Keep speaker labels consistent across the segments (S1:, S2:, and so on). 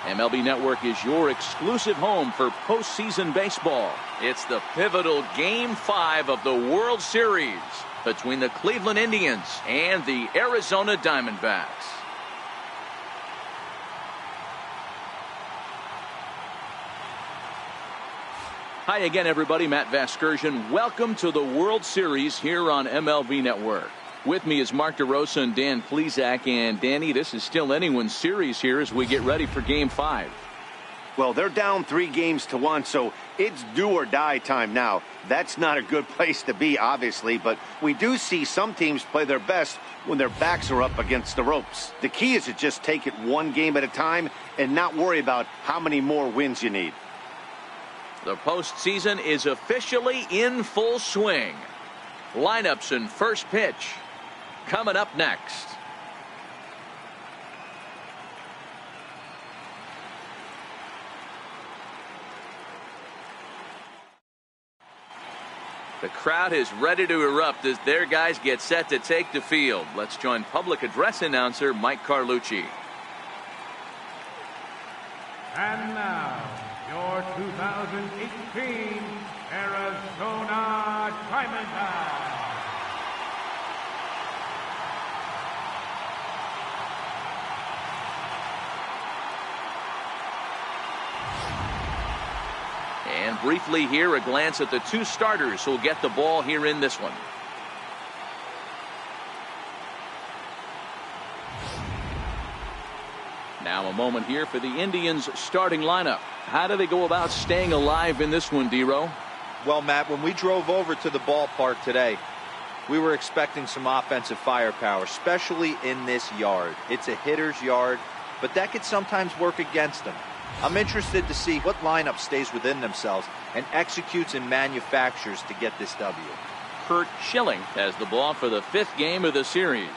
S1: MLB Network is your exclusive home for postseason baseball. It's the pivotal Game 5 of the World Series between the Cleveland Indians and the Arizona Diamondbacks. Hi again, everybody. Matt Vasgersian. Welcome to the World Series here on MLB Network. With me is Mark DeRosa and Dan Plesac. And Danny, this is still anyone's series here as we get ready for Game 5.
S2: Well, they're down 3-1, so it's do or die time now. That's not a good place to be, obviously, but we do see some teams play their best when their backs are up against the ropes. The key is to just take it one game at a time and not worry about how many more wins you need.
S1: The postseason is officially in full swing. Lineups and first pitch coming up next. The crowd is ready to erupt as their guys get set to take the field. Let's join public address announcer Mike Carlucci.
S3: And now, your 2018 Arizona Diamondbacks.
S1: And briefly here, a glance at the two starters who'll get the ball here in this one. Now a moment here for the Indians starting lineup. How do they go about staying alive in this one, D-Row?
S4: Well, Matt, when we drove over to the ballpark today, we were expecting some offensive firepower, especially in this yard. It's a hitter's yard, but that could sometimes work against them. I'm interested to see what lineup stays within themselves and executes and manufactures to get this W.
S1: Kurt Schilling has the ball for the 5th game of the series.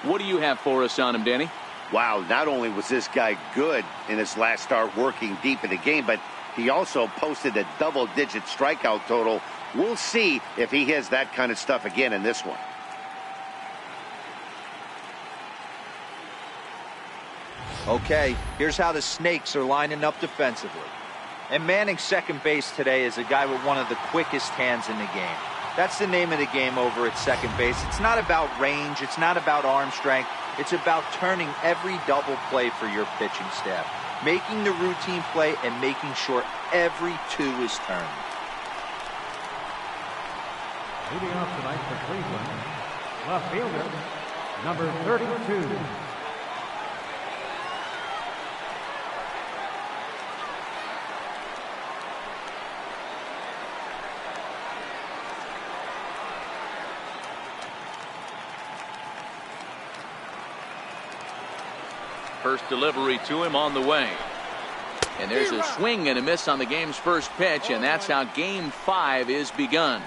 S1: What do you have for us on him, Danny?
S2: Wow, not only was this guy good in his last start working deep in the game, but he also posted a double-digit strikeout total. We'll see if he has that kind of stuff again in this one.
S4: Okay, here's how the Snakes are lining up defensively. And manning second base today is a guy with one of the quickest hands in the game. That's the name of the game over at second base. It's not about range. It's not about arm strength. It's about turning every double play for your pitching staff, making the routine play and making sure every two is turned.
S3: Leading off tonight for Cleveland, left fielder, number 32.
S1: First delivery to him on the way. And there's a swing and a miss on the game's first pitch, and that's how Game 5 is begun.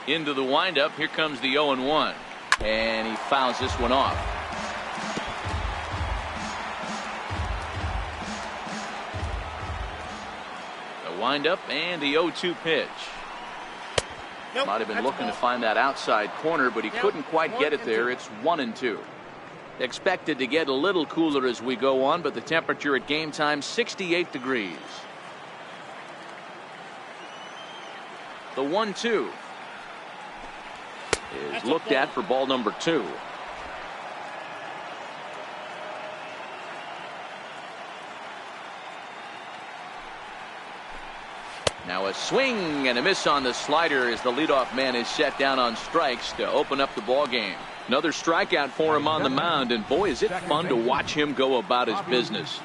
S1: Into the windup. Here comes the 0-1. And he fouls this one off. Windup and the 0-2 pitch. Might have been looking to find that outside corner, but he couldn't quite get it there. It's 1-2. Expected to get a little cooler as we go on, but the temperature at game time 68 degrees. The 1-2 is looked at for ball number 2. Now a swing and a miss on the slider as the leadoff man is set down on strikes to open up the ball game. Another strikeout for him on the mound, and boy, is it fun to watch him go about his business.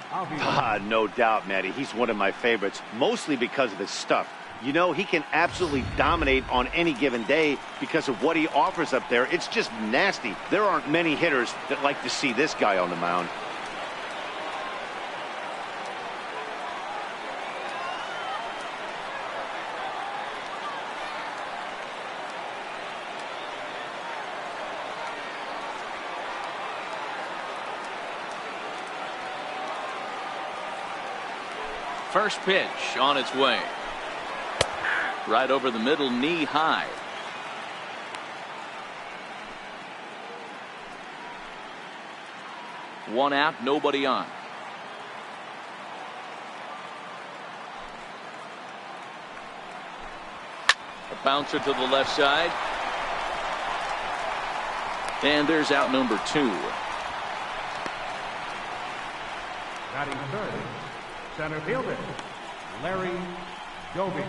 S2: No doubt, Matty. He's one of my favorites, mostly because of his stuff. You know, he can absolutely dominate on any given day because of what he offers up there. It's just nasty. There aren't many hitters that like to see this guy on the mound.
S1: First pitch on its way. Right over the middle, knee high. One out, nobody on. A bouncer to the left side. And there's out number 2.
S3: Batting third, center fielder, Larry Doby.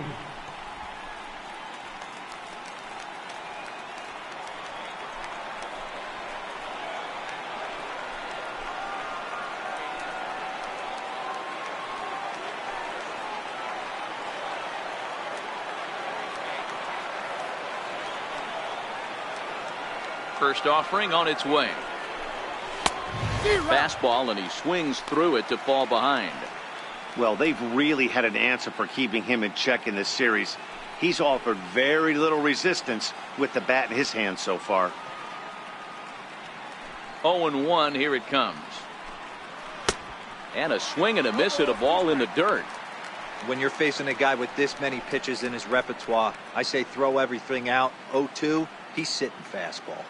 S1: First offering on its way. Fastball, and he swings through it to fall behind.
S2: Well, they've really had an answer for keeping him in check in this series. He's offered very little resistance with the bat in his hand so far.
S1: 0-1, here it comes. And a swing and a miss at a ball in the dirt.
S4: When you're facing a guy with this many pitches in his repertoire, I say throw everything out. 0-2, he's sitting fastball.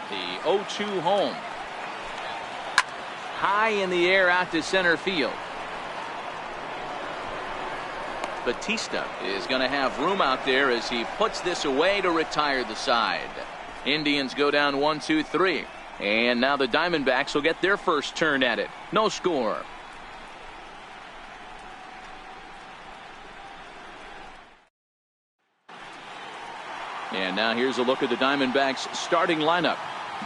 S1: The 0-2 home. High in the air out to center field. Batista is going to have room out there as he puts this away to retire the side. Indians go down 1-2-3. And now the Diamondbacks will get their first turn at it. No score. And now here's a look at the Diamondbacks starting lineup.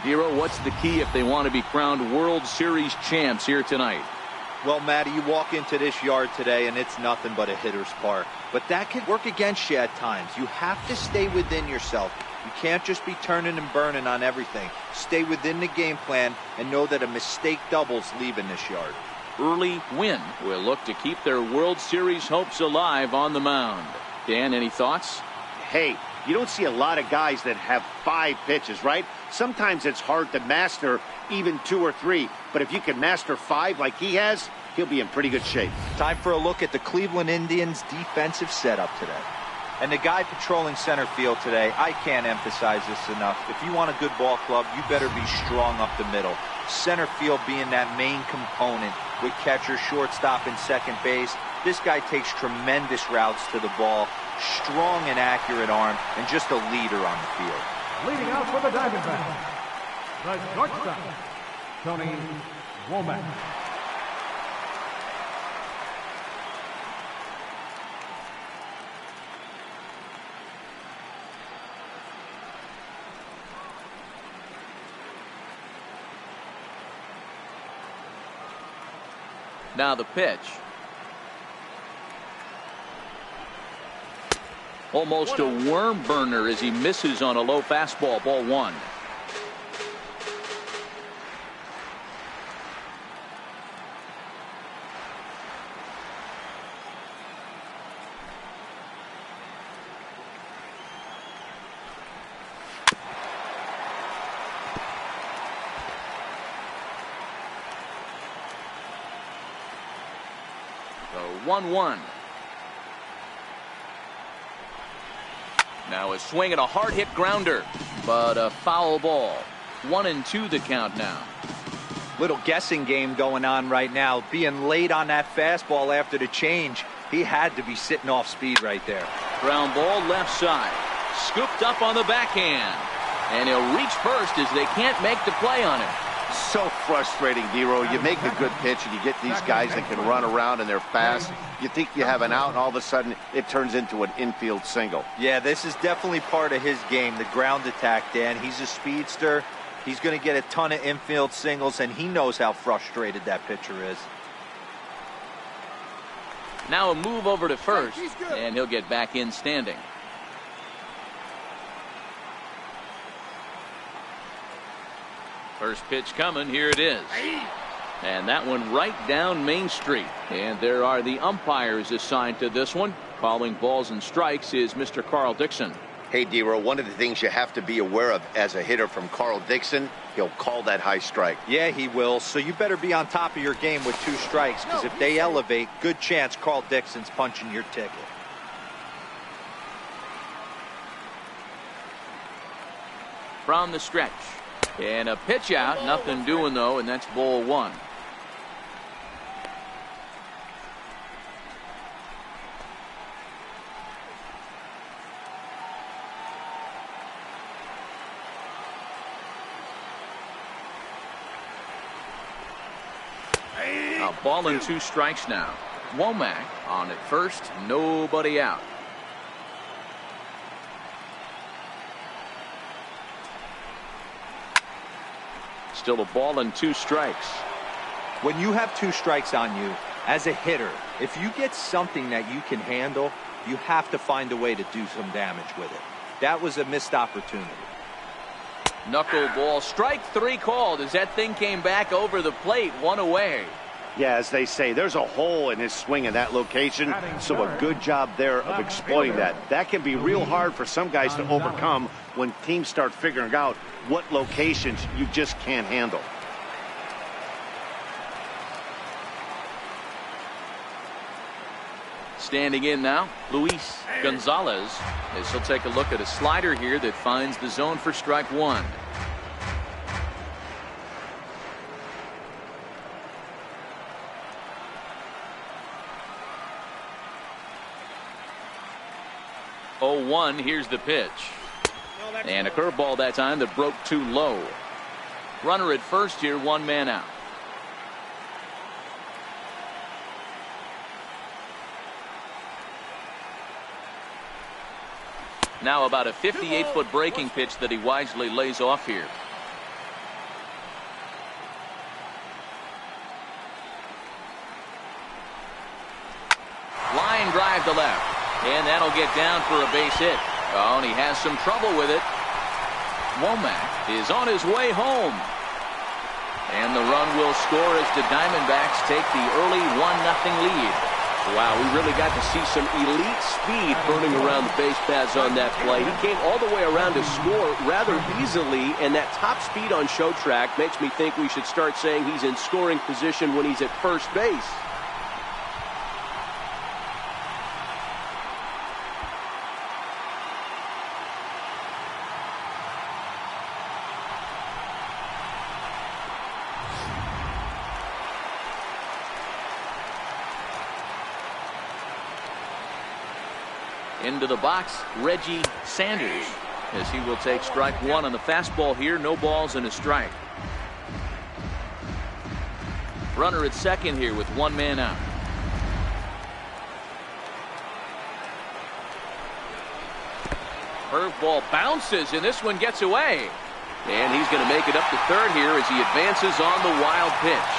S1: Vero, what's the key if they want to be crowned World Series champs here tonight?
S4: Well, Matty, you walk into this yard today and it's nothing but a hitter's park. But that can work against you at times. You have to stay within yourself. You can't just be turning and burning on everything. Stay within the game plan and know that a mistake doubles leaving this yard.
S1: Early win will look to keep their World Series hopes alive on the mound. Dan, any thoughts?
S2: Hey, you don't see a lot of guys that have 5 pitches, right? Sometimes it's hard to master even 2 or 3. But if you can master 5 like he has, he'll be in pretty good shape.
S4: Time for a look at the Cleveland Indians defensive setup today. And the guy patrolling center field today, I can't emphasize this enough. If you want a good ball club, you better be strong up the middle. Center field being that main component with catcher, shortstop, and second base. This guy takes tremendous routes to the ball, strong and accurate arm, and just a leader on the field.
S3: Leading out for the Diamondbacks, the shortstop, Tony Womack.
S1: Now the pitch. Almost a worm burner as he misses on a low fastball. Ball 1. The 1-1. Now a swing and a hard hit grounder, but a foul ball. 1-2 the count now.
S4: Little guessing game going on right now. Being late on that fastball after the change. He had to be sitting off speed right there.
S1: Ground ball left side. Scooped up on the backhand. And he'll reach first as they can't make the play on him.
S2: So frustrating, Vero. You make a good pitch and you get these guys that can run around and they're fast. You think you have an out and all of a sudden it turns into an infield single.
S4: Yeah, this is definitely part of his game, the ground attack, Dan. He's a speedster. He's going to get a ton of infield singles, and he knows how frustrated that pitcher is.
S1: Now a move over to first, and he'll get back in standing. First pitch coming, here it is. And that one right down Main Street. And there are the umpires assigned to this one. Calling balls and strikes is Mr. Carl Dixon.
S2: Hey, D-Row, one of the things you have to be aware of as a hitter from Carl Dixon, he'll call that high strike.
S4: Yeah, he will. So you better be on top of your game with 2 strikes, because if they elevate, good chance Carl Dixon's punching your ticket.
S1: From the stretch. And a pitch out. Nothing doing, though, and that's ball 1. A ball and 2 strikes now. Womack on at first, nobody out. Still a ball and 2 strikes.
S4: When you have 2 strikes on you, as a hitter, if you get something that you can handle, you have to find a way to do some damage with it. That was a missed opportunity.
S1: Knuckleball, strike 3 called as that thing came back over the plate, 1 away.
S2: Yeah, as they say, there's a hole in his swing in that location, so a good job there of exploiting that. That can be real hard for some guys to overcome when teams start figuring out what locations you just can't handle.
S1: Standing in now, Luis Gonzalez, as he'll take a look at a slider here that finds the zone for strike 1. Oh, 1, here's the pitch. And a curveball that time that broke too low. Runner at first here, 1 man out. Now about a 58-foot breaking pitch that he wisely lays off here. Line drive to left. And that'll get down for a base hit. Oh, and he has some trouble with it. Womack is on his way home. And the run will score as the Diamondbacks take the early 1-0 lead.
S5: Wow, we really got to see some elite speed burning around the base paths on that play. He came all the way around to score rather easily, and that top speed on show track makes me think we should start saying he's in scoring position when he's at first base.
S1: Into the box, Reggie Sanders, as he will take strike 1 on the fastball here. No balls and a strike. Runner at second here with 1 man out. Curveball bounces, and this one gets away. And he's going to make it up to third here as he advances on the wild pitch.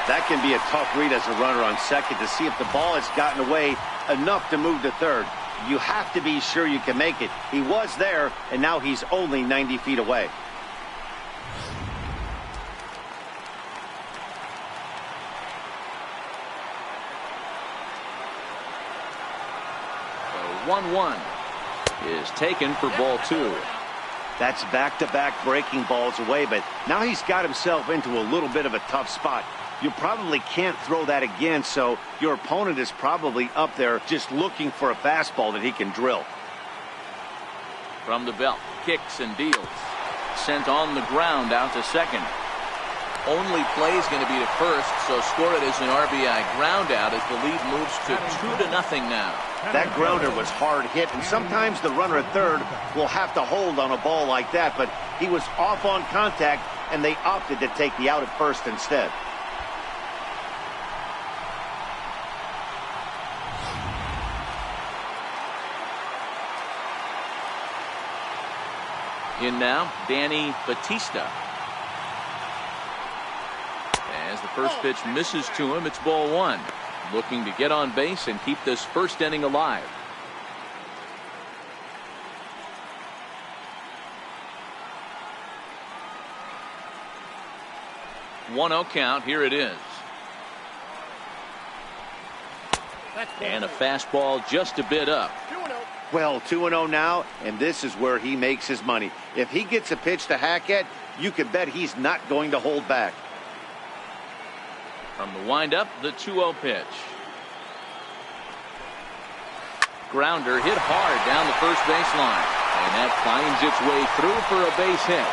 S2: That can be a tough read as a runner on second to see if the ball has gotten away enough to move to third. You have to be sure you can make it. He was there, and now he's only 90 feet away.
S1: The 1-1 is taken for ball 2.
S2: That's back-to-back breaking balls away, but now he's got himself into a little bit of a tough spot. You probably can't throw that again, so your opponent is probably up there just looking for a fastball that he can drill.
S1: From the belt, kicks and deals. Sent on the ground out to second. Only play is going to be to first, so score it as an RBI ground out as the lead moves to 2-0 now.
S2: That grounder was hard hit, and sometimes the runner at third will have to hold on a ball like that, but he was off on contact, and they opted to take the out at first instead.
S1: In now, Danny Batista. As the first pitch misses to him, it's ball 1. Looking to get on base and keep this first inning alive. One 1-0 count. Here it is. And a fastball just a bit up.
S2: Well, 2-0 now, and this is where he makes his money. If he gets a pitch to hack at, you can bet he's not going to hold back.
S1: From the windup, the 2-0 pitch. Grounder hit hard down the first baseline, and that finds its way through for a base hit.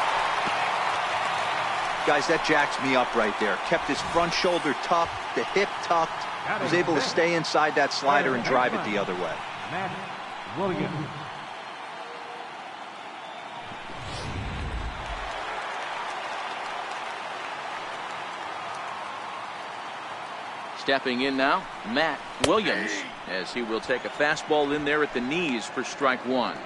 S4: Guys, that jacks me up right there. Kept his front shoulder tucked, the hip tucked. Was able to stay inside that slider and drive it the other way.
S3: Matt Williams.
S1: Stepping in now, Matt Williams, as he will take a fastball in there at the knees for strike one.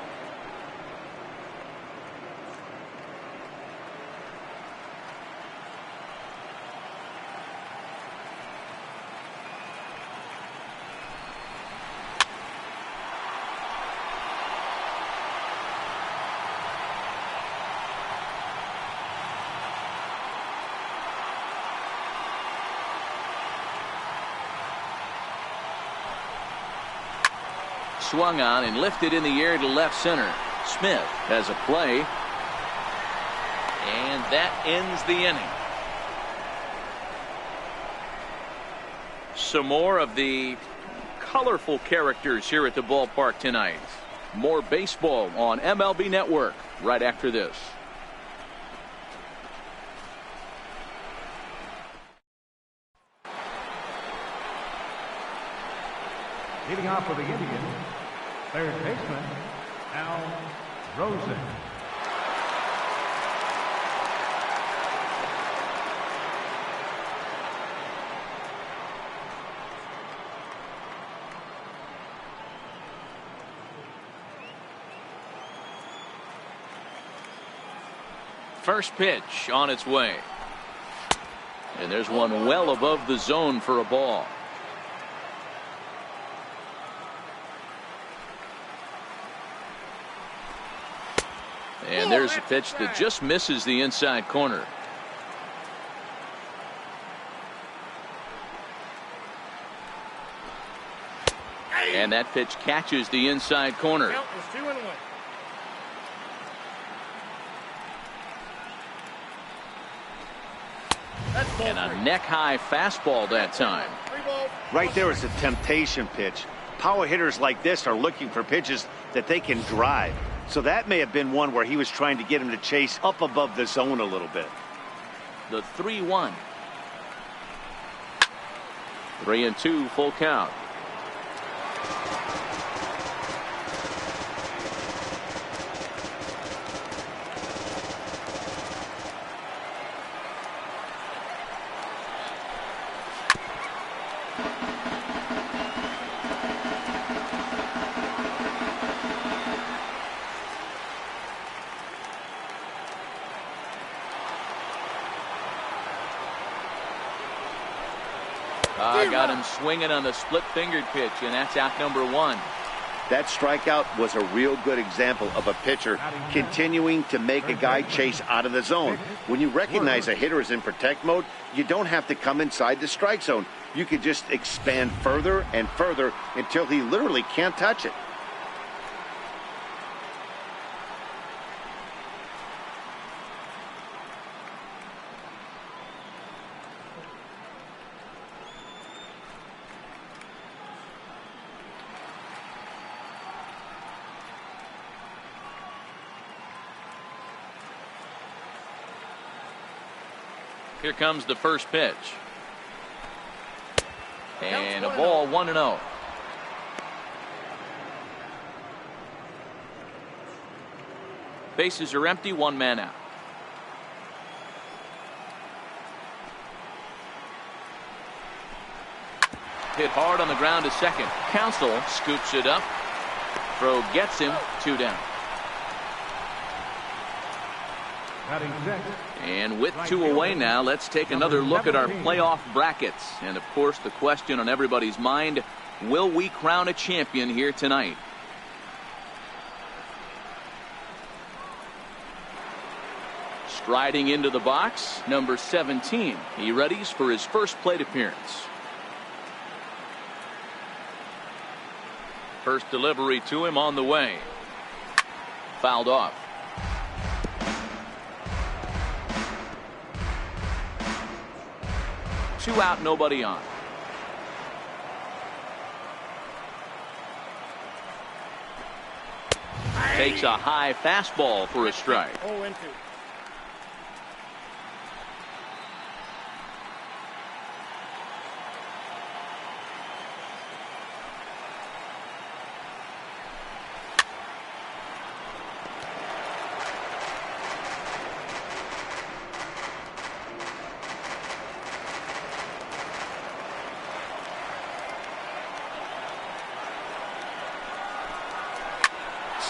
S1: Swung on and lifted in the air to left center. Smith has a play, and that ends the inning. Some more of the colorful characters here at the ballpark tonight. More baseball on MLB Network right after this.
S3: Leading off for the Indians, third baseman, Al Rosen.
S1: First pitch on its way. And there's one well above the zone for a ball. And there's a pitch that just misses the inside corner. And that pitch catches the inside corner. And a neck-high fastball that time.
S2: Right there is a temptation pitch. Power hitters like this are looking for pitches that they can drive. So that may have been one where he was trying to get him to chase up above the zone a little bit.
S1: The 3-1. 3-2 full count. Got him swinging on the split-fingered pitch, and that's out number one.
S2: That strikeout was a real good example of a pitcher continuing to make a guy chase out of the zone. When you recognize a hitter is in protect mode, you don't have to come inside the strike zone. You can just expand further and further until he literally can't touch it.
S1: Here comes the first pitch. And a ball, 1-0. Bases are empty, one man out. Hit hard on the ground to second. Counsell scoops it up. Throw gets him, 2 down. And with 2 away now, let's take another look at our playoff brackets. And of course, the question on everybody's mind, will we crown a champion here tonight? Striding into the box, number 17. He readies for his first plate appearance. First delivery to him on the way. Fouled off. Two out, nobody on. Takes a high fastball for a strike.
S6: 0-2.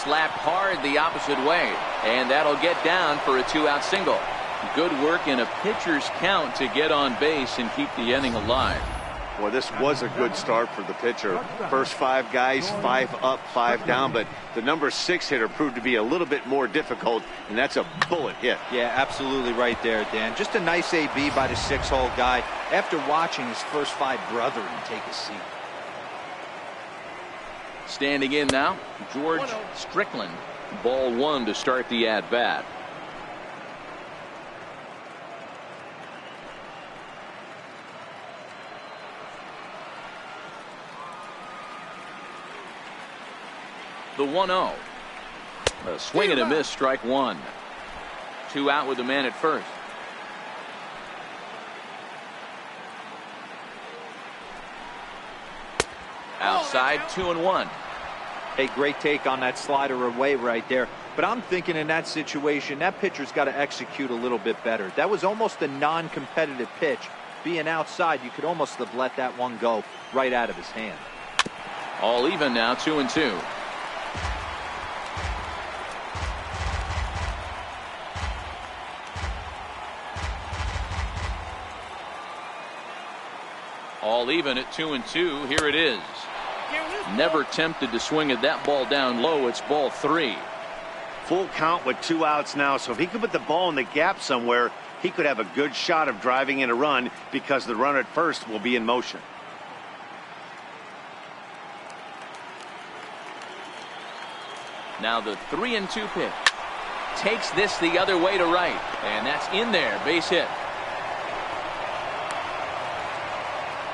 S1: Slapped hard the opposite way, and that'll get down for a 2-out single. Good work in a pitcher's count to get on base and keep the inning alive.
S2: Well, this was a good start for the pitcher. First 5 guys, 5 up, 5 down, but the number 6 hitter proved to be a little bit more difficult, and that's a bullet hit.
S4: Yeah, absolutely right there, Dan. Just a nice AB by the 6-hole guy after watching his first 5 brethren take a seat.
S1: Standing in now, George Strickland. Ball 1 to start the at-bat. The 1-0. A swing and a miss, strike 1. 2 out with the man at first. Outside, 2-1.
S4: Hey, great take on that slider away right there. But I'm thinking in that situation, that pitcher's got to execute a little bit better. That was almost a non-competitive pitch. Being outside, you could almost have let that one go right out of his hand.
S1: All even now, 2-2. All even at 2-2. Here it is. Never tempted to swing at that ball down low. It's ball 3.
S2: Full count with 2 outs now, so if he could put the ball in the gap somewhere, he could have a good shot of driving in a run because the runner at first will be in motion.
S1: Now the 3-2 pitch. Takes this the other way to right, and that's in there. Base hit.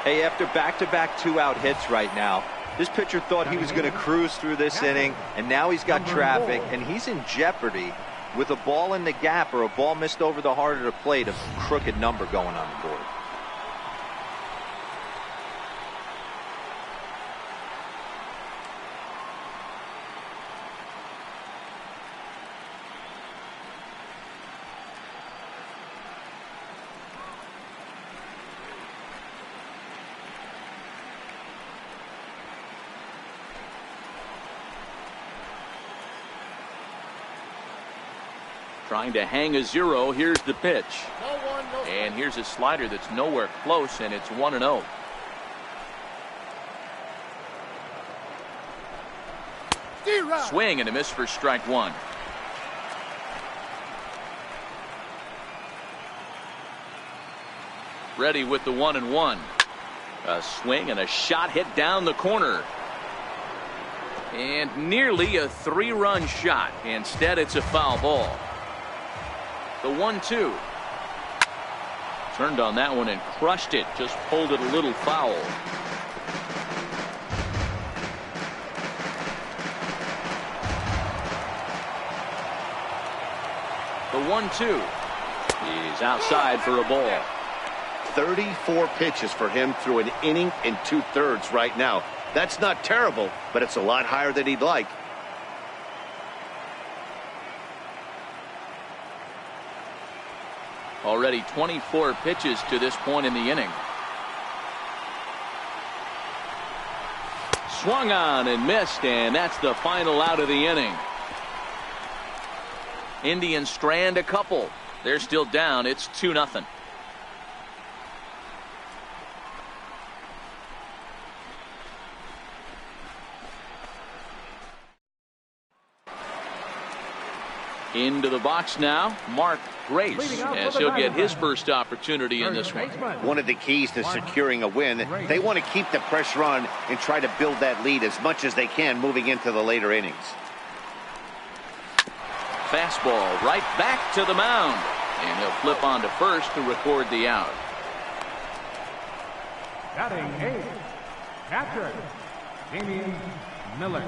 S4: Hey, after back-to-back 2-out hits right now, this pitcher thought he was going to cruise through this inning, and now he's got traffic, and he's in jeopardy with a ball in the gap or a ball missed over the heart of the plate, a crooked number going on the board.
S1: Trying to hang a 0. Here's the pitch. And here's a slider that's nowhere close, and it's 1-0. Swing and a miss for strike 1. Ready with the 1-1. A swing and a shot hit down the corner. And nearly a 3-run shot. Instead, it's a foul ball. The 1-2. Turned on that one and crushed it. Just pulled it a little foul. The 1-2. He's outside for a ball.
S2: 34 pitches for him through an inning and 2/3 right now. That's not terrible, but it's a lot higher than he'd like.
S1: Already 24 pitches to this point in the inning. Swung on and missed, and that's the final out of the inning. Indians strand a couple. They're still down. It's 2-0. Into the box now, Mark Grace, as he'll get his first opportunity in this one.
S2: One of the keys to securing a win, they want to keep the pressure on and try to build that lead as much as they can moving into the later innings.
S1: Fastball right back to the mound, and he'll flip on to first to record the out.
S3: Batting eighth, catcher, Damian Miller.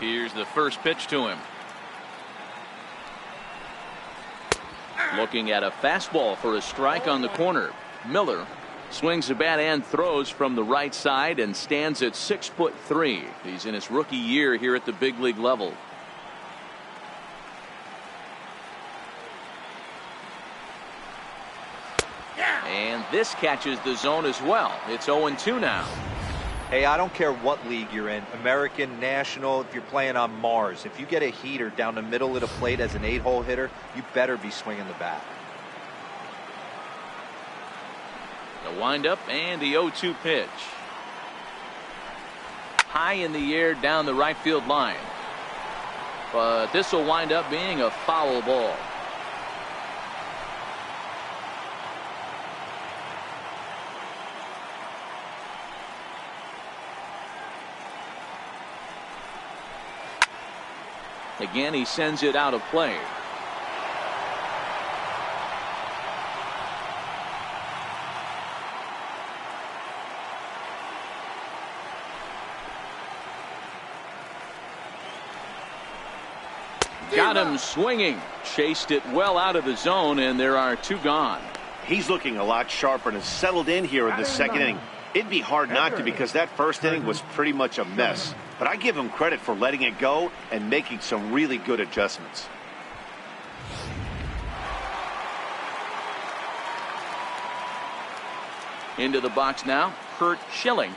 S1: Here's the first pitch to him. Looking at a fastball for a strike on the corner. Miller swings the bat and throws from the right side and stands at 6'3". He's in his rookie year here at the big league level. And this catches the zone as well. It's 0-2 now.
S4: Hey, I don't care what league you're in, American, National, if you're playing on Mars. If you get a heater down the middle of the plate as an 8-hole hitter, you better be swinging the bat.
S1: The windup and the 0-2 pitch. High in the air down the right field line. But this will wind up being a foul ball. Again, he sends it out of play. Got him swinging. Chased it well out of the zone, and there are 2 gone.
S2: He's looking a lot sharper and has settled in here in the second inning. It'd be hard not to, because that first inning was pretty much a mess. But I give him credit for letting it go and making some really good adjustments.
S1: Into the box now, Kurt Schilling.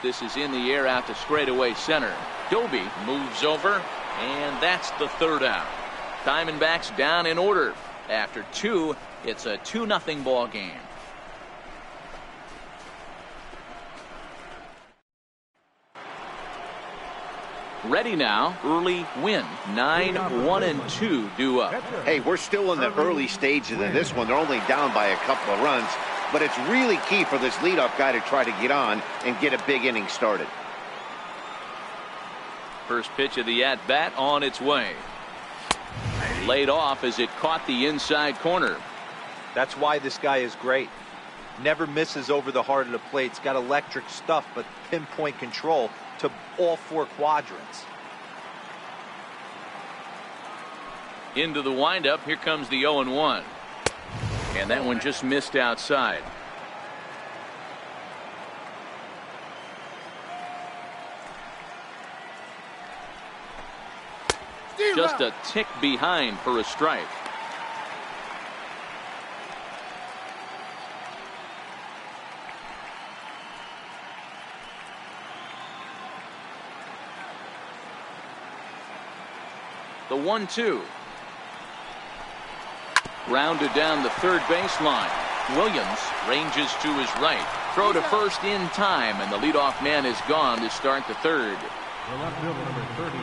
S1: This is in the air out to straightaway center. Doby moves over, and that's the 3rd out. Diamondbacks down in order. After 2, it's a 2-0 ball game. Ready now, early win. 9-1-2 due up.
S2: Hey, we're still in the early stages of this one. They're only down by a couple of runs, but it's really key for this leadoff guy to try to get on and get a big inning started.
S1: First pitch of the at-bat on its way. Laid off as it caught the inside corner.
S4: That's why this guy is great. Never misses over the heart of the plate. He's got electric stuff, but pinpoint control to all 4 quadrants.
S1: Into the windup. Here comes the 0-1. And that one just missed outside. Just a tick behind for a strike. The 1-2. Grounded down the third baseline. Williams ranges to his right. Throw to first in time, and the leadoff man is gone to start the 3rd.
S3: The left fielder, number 32,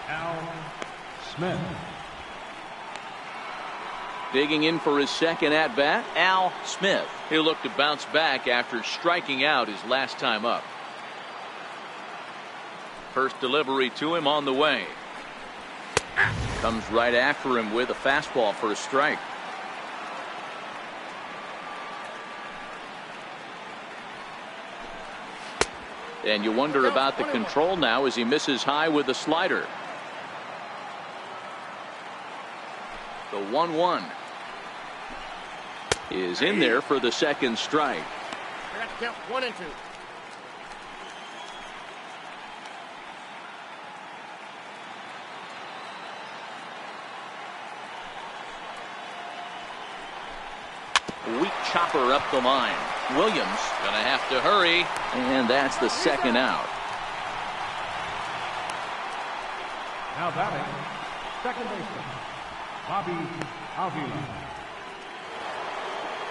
S3: Al Smith.
S1: Digging in for his second at bat, Al Smith. He'll look to bounce back after striking out his last time up. First delivery to him on the way. Comes right after him with a fastball for a strike. And you wonder about the control now as he misses high with the slider. The 1-1 is in there for the second strike.
S6: I got to count 1 and 2.
S1: Weak chopper up the line. Williams gonna have to hurry, and that's the second out.
S3: Now batting, second baseman, Bobby Avila.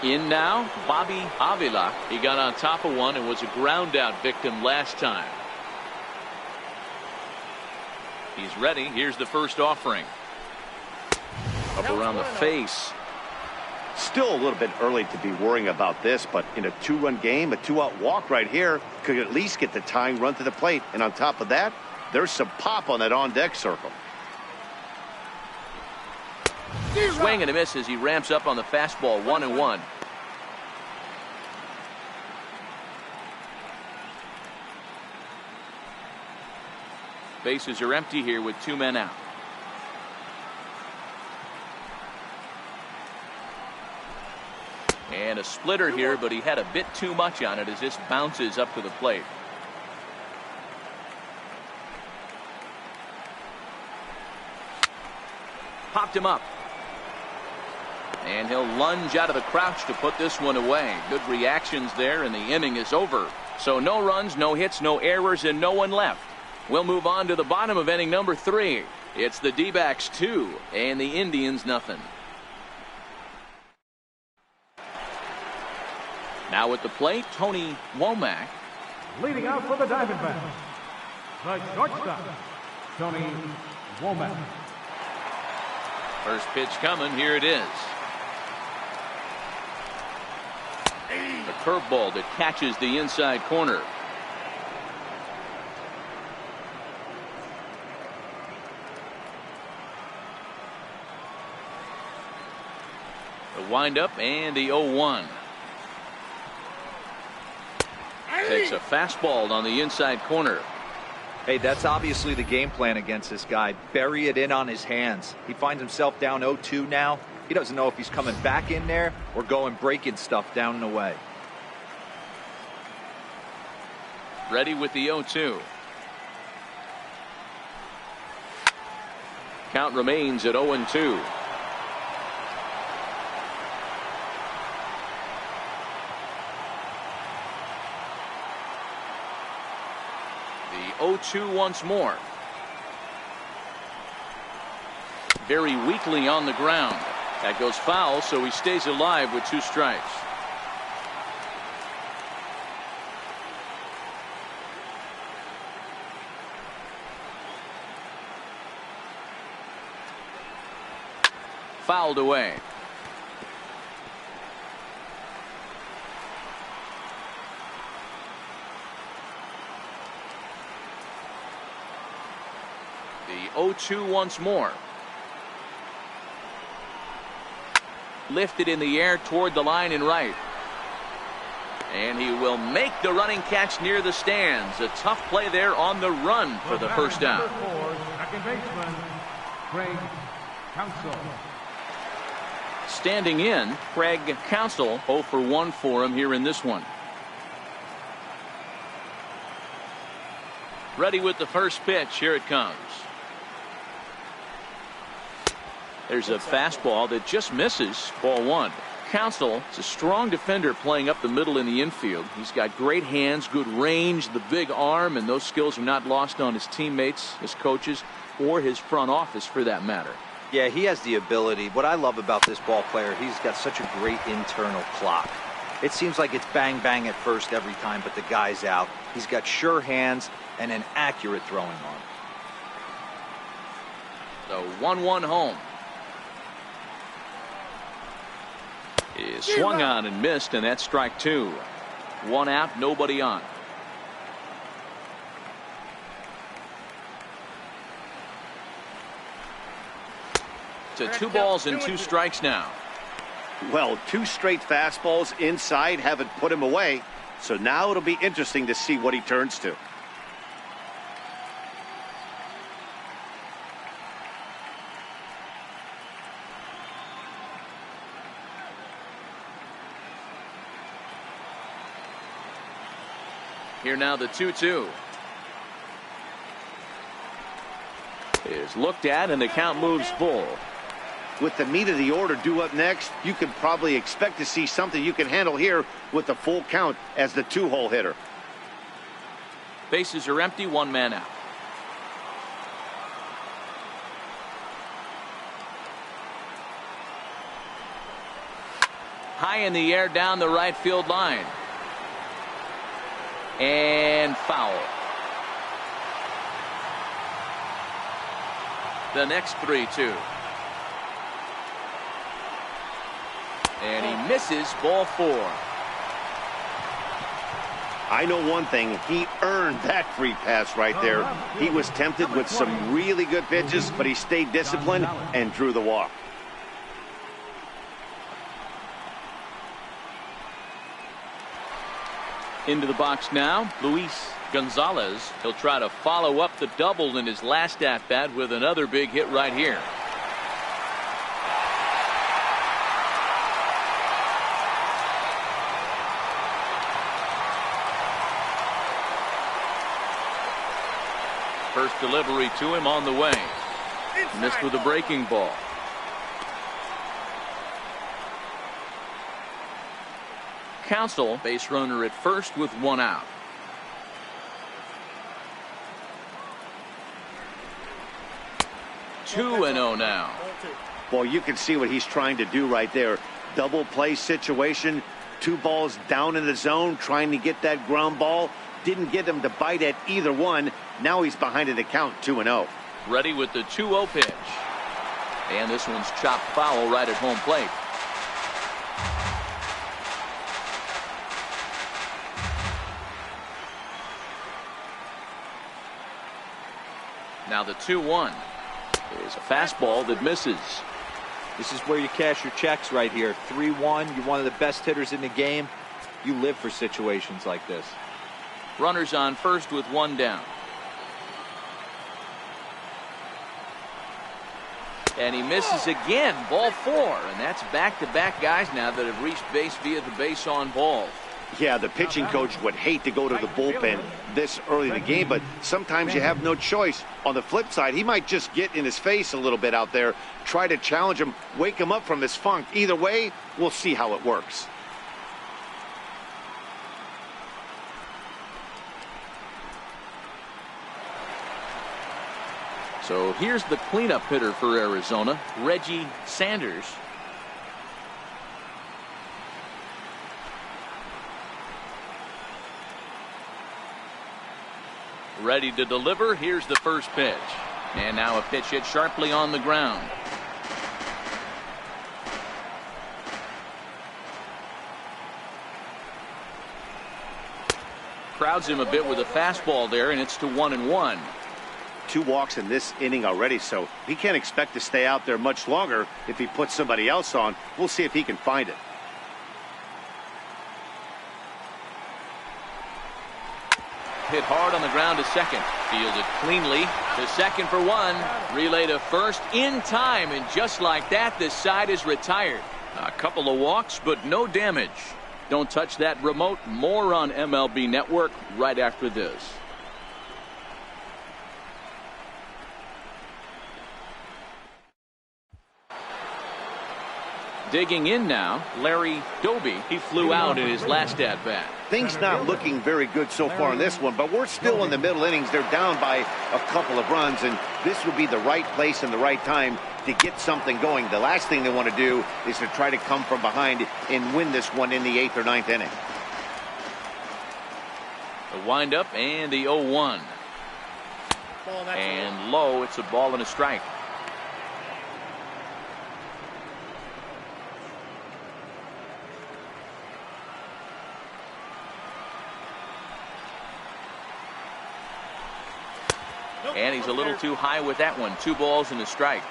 S1: In now, Bobby Avila. He got on top of one and was a ground out victim last time. He's ready. Here's the first offering. Up around the face.
S2: Still a little bit early to be worrying about this, but in a 2-run game, a 2-out walk right here could at least get the tying run to the plate. And on top of that, there's some pop on that on-deck circle.
S1: Swing and a miss as he ramps up on the fastball. 1-1. Bases are empty here with 2 men out. And a splitter here, but he had a bit too much on it as this bounces up to the plate. Popped him up. And he'll lunge out of the crouch to put this one away. Good reactions there, and the inning is over. So no runs, no hits, no errors, and no one left. We'll move on to the bottom of inning number 3. It's the D-backs 2 and the Indians nothing. Now at the plate, Tony Womack.
S3: Leading out for the Diamondbacks, the shortstop, Tony Womack.
S1: First pitch coming. Here it is. A curveball that catches the inside corner. The windup and the 0-1. Takes a fastball on the inside corner.
S4: Hey, that's obviously the game plan against this guy. Bury it in on his hands. He finds himself down 0-2 now. He doesn't know if he's coming back in there or going breaking stuff down and away.
S1: Ready with the 0-2. Count remains at 0-2. The 0-2 once more. Very weakly on the ground. That goes foul, so he stays alive with 2 strikes. Fouled away. The 0-2 once more. Lifted in the air toward the line and right. And he will make the running catch near the stands. A tough play there on the run for the first down.
S3: Second baseman, Craig Counsell.
S1: Standing in, Craig Counsell, 0 for 1 for him here in this one. Ready with the first pitch. Here it comes. There's a fastball that just misses. Ball 1. Counsell is a strong defender playing up the middle in the infield. He's got great hands, good range, the big arm, and those skills are not lost on his teammates, his coaches, or his front office for that matter.
S4: Yeah, he has the ability. What I love about this ball player, he's got such a great internal clock. It seems like it's bang bang at first every time, but the guy's out. He's got sure hands and an accurate throwing arm.
S1: So 1-1 home. Is swung on and missed, and that's strike 2. 1 out, nobody on. To 2 balls and 2 strikes now.
S2: Well, 2 straight fastballs inside haven't put him away. So now it'll be interesting to see what he turns to.
S1: Here now the 2-2. Is looked at and the count moves full.
S2: With the meat of the order due up next, you can probably expect to see something you can handle here with the full count as the 2-hole hitter.
S1: Bases are empty, 1 man out. High in the air down the right field line. And foul. The next 3-2. And he misses, ball 4.
S2: I know one thing, he earned that free pass right there. He was tempted with some really good pitches, but he stayed disciplined and drew the walk.
S1: Into the box now, Luis Gonzalez. He'll try to follow up the double in his last at-bat with another big hit right here. First delivery to him on the way. Missed with a breaking ball. Counsell, base runner at first with 1 out. Two and 0 now.
S2: Well, you can see what he's trying to do right there. Double play situation. 2 balls down in the zone, trying to get that ground ball. Didn't get him to bite at either one. Now he's behind in the count, 2-0.
S1: Ready with the 2-0 pitch. And this one's chopped foul right at home plate. Now the 2-1 is a fastball that misses.
S4: This is where you cash your checks right here. 3-1. You're one of the best hitters in the game. You live for situations like this.
S1: Runners on first with 1 down. And he misses again. Ball 4. And that's back-to-back guys now that have reached base via the base on balls.
S2: Yeah, the pitching coach would hate to go to the bullpen this early in the game, but sometimes you have no choice. On the flip side, he might just get in his face a little bit out there, try to challenge him, wake him up from his funk. Either way, we'll see how it works.
S1: So here's the cleanup hitter for Arizona, Reggie Sanders. Ready to deliver. Here's the first pitch. And now a pitch hit sharply on the ground. Crowds him a bit with a fastball there, and it's to 1-1.
S2: 2 walks in this inning already, so he can't expect to stay out there much longer if he puts somebody else on. We'll see if he can find it.
S1: Hit hard on the ground to second. Fielded cleanly to second for 1. Relay to first in time, and just like that, this side is retired. A couple of walks, but no damage. Don't touch that remote. More on MLB Network right after this. Digging in now, Larry Doby. He flew out in his last at-bat.
S2: Things not looking very good so far in this one, but we're still in the middle innings. They're down by a couple of runs, and this would be the right place and the right time to get something going. The last thing they want to do is to try to come from behind and win this one in the 8th or 9th inning.
S1: The windup and the 0-1. And low, it's a ball and a strike. And he's a little too high with that one. 2 balls and a strike.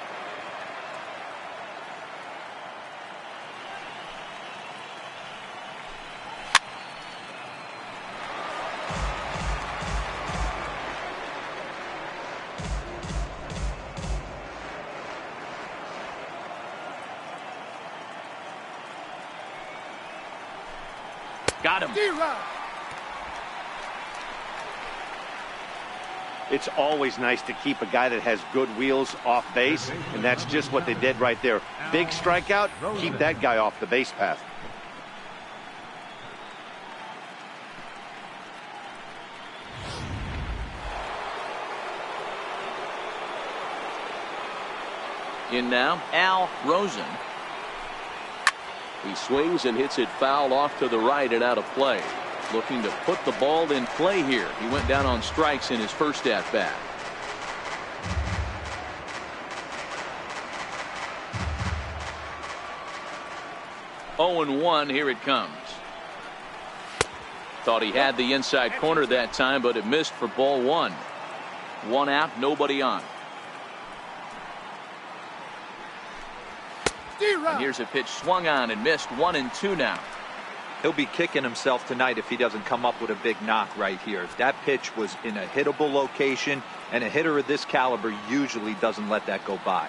S1: Got him.
S2: It's always nice to keep a guy that has good wheels off base, and that's just what they did right there. Big strikeout, keep that guy off the base path.
S1: In now, Al Rosen.
S5: He swings and hits it foul off to the right and out of play.
S1: Looking to put the ball in play here. He went down on strikes in his first at bat. Oh, and 1. Here it comes. Thought he had the inside corner that time, but it missed for ball 1. 1 out, nobody on. And here's a pitch swung on and missed. 1 and 2 now.
S4: He'll be kicking himself tonight if he doesn't come up with a big knock right here. That pitch was in a hittable location, and a hitter of this caliber usually doesn't let that go by.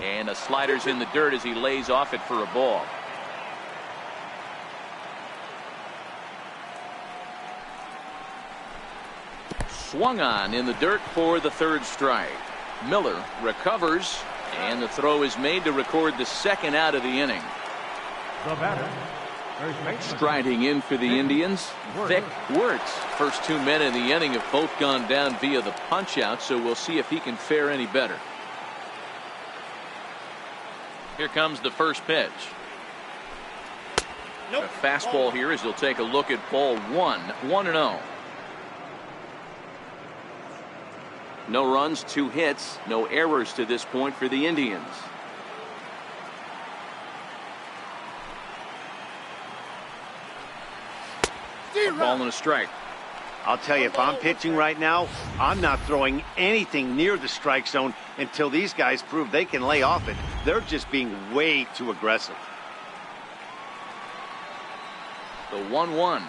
S1: And the slider's in the dirt as he lays off it for a ball. Swung on in the dirt for the 3rd strike. Miller recovers, and the throw is made to record the 2nd out of the inning.
S3: The batter,
S1: striding in for the Indians, Vic Wertz. First 2 men in the inning have both gone down via the punch out, so we'll see if he can fare any better. Here comes the first pitch. A fastball here as he'll take a look at ball 1. 1-0. No runs, 2 hits, no errors to this point for the Indians. A ball and a strike.
S2: I'll tell you, if I'm pitching right now, I'm not throwing anything near the strike zone until these guys prove they can lay off it. They're just being way too aggressive.
S1: The 1-1.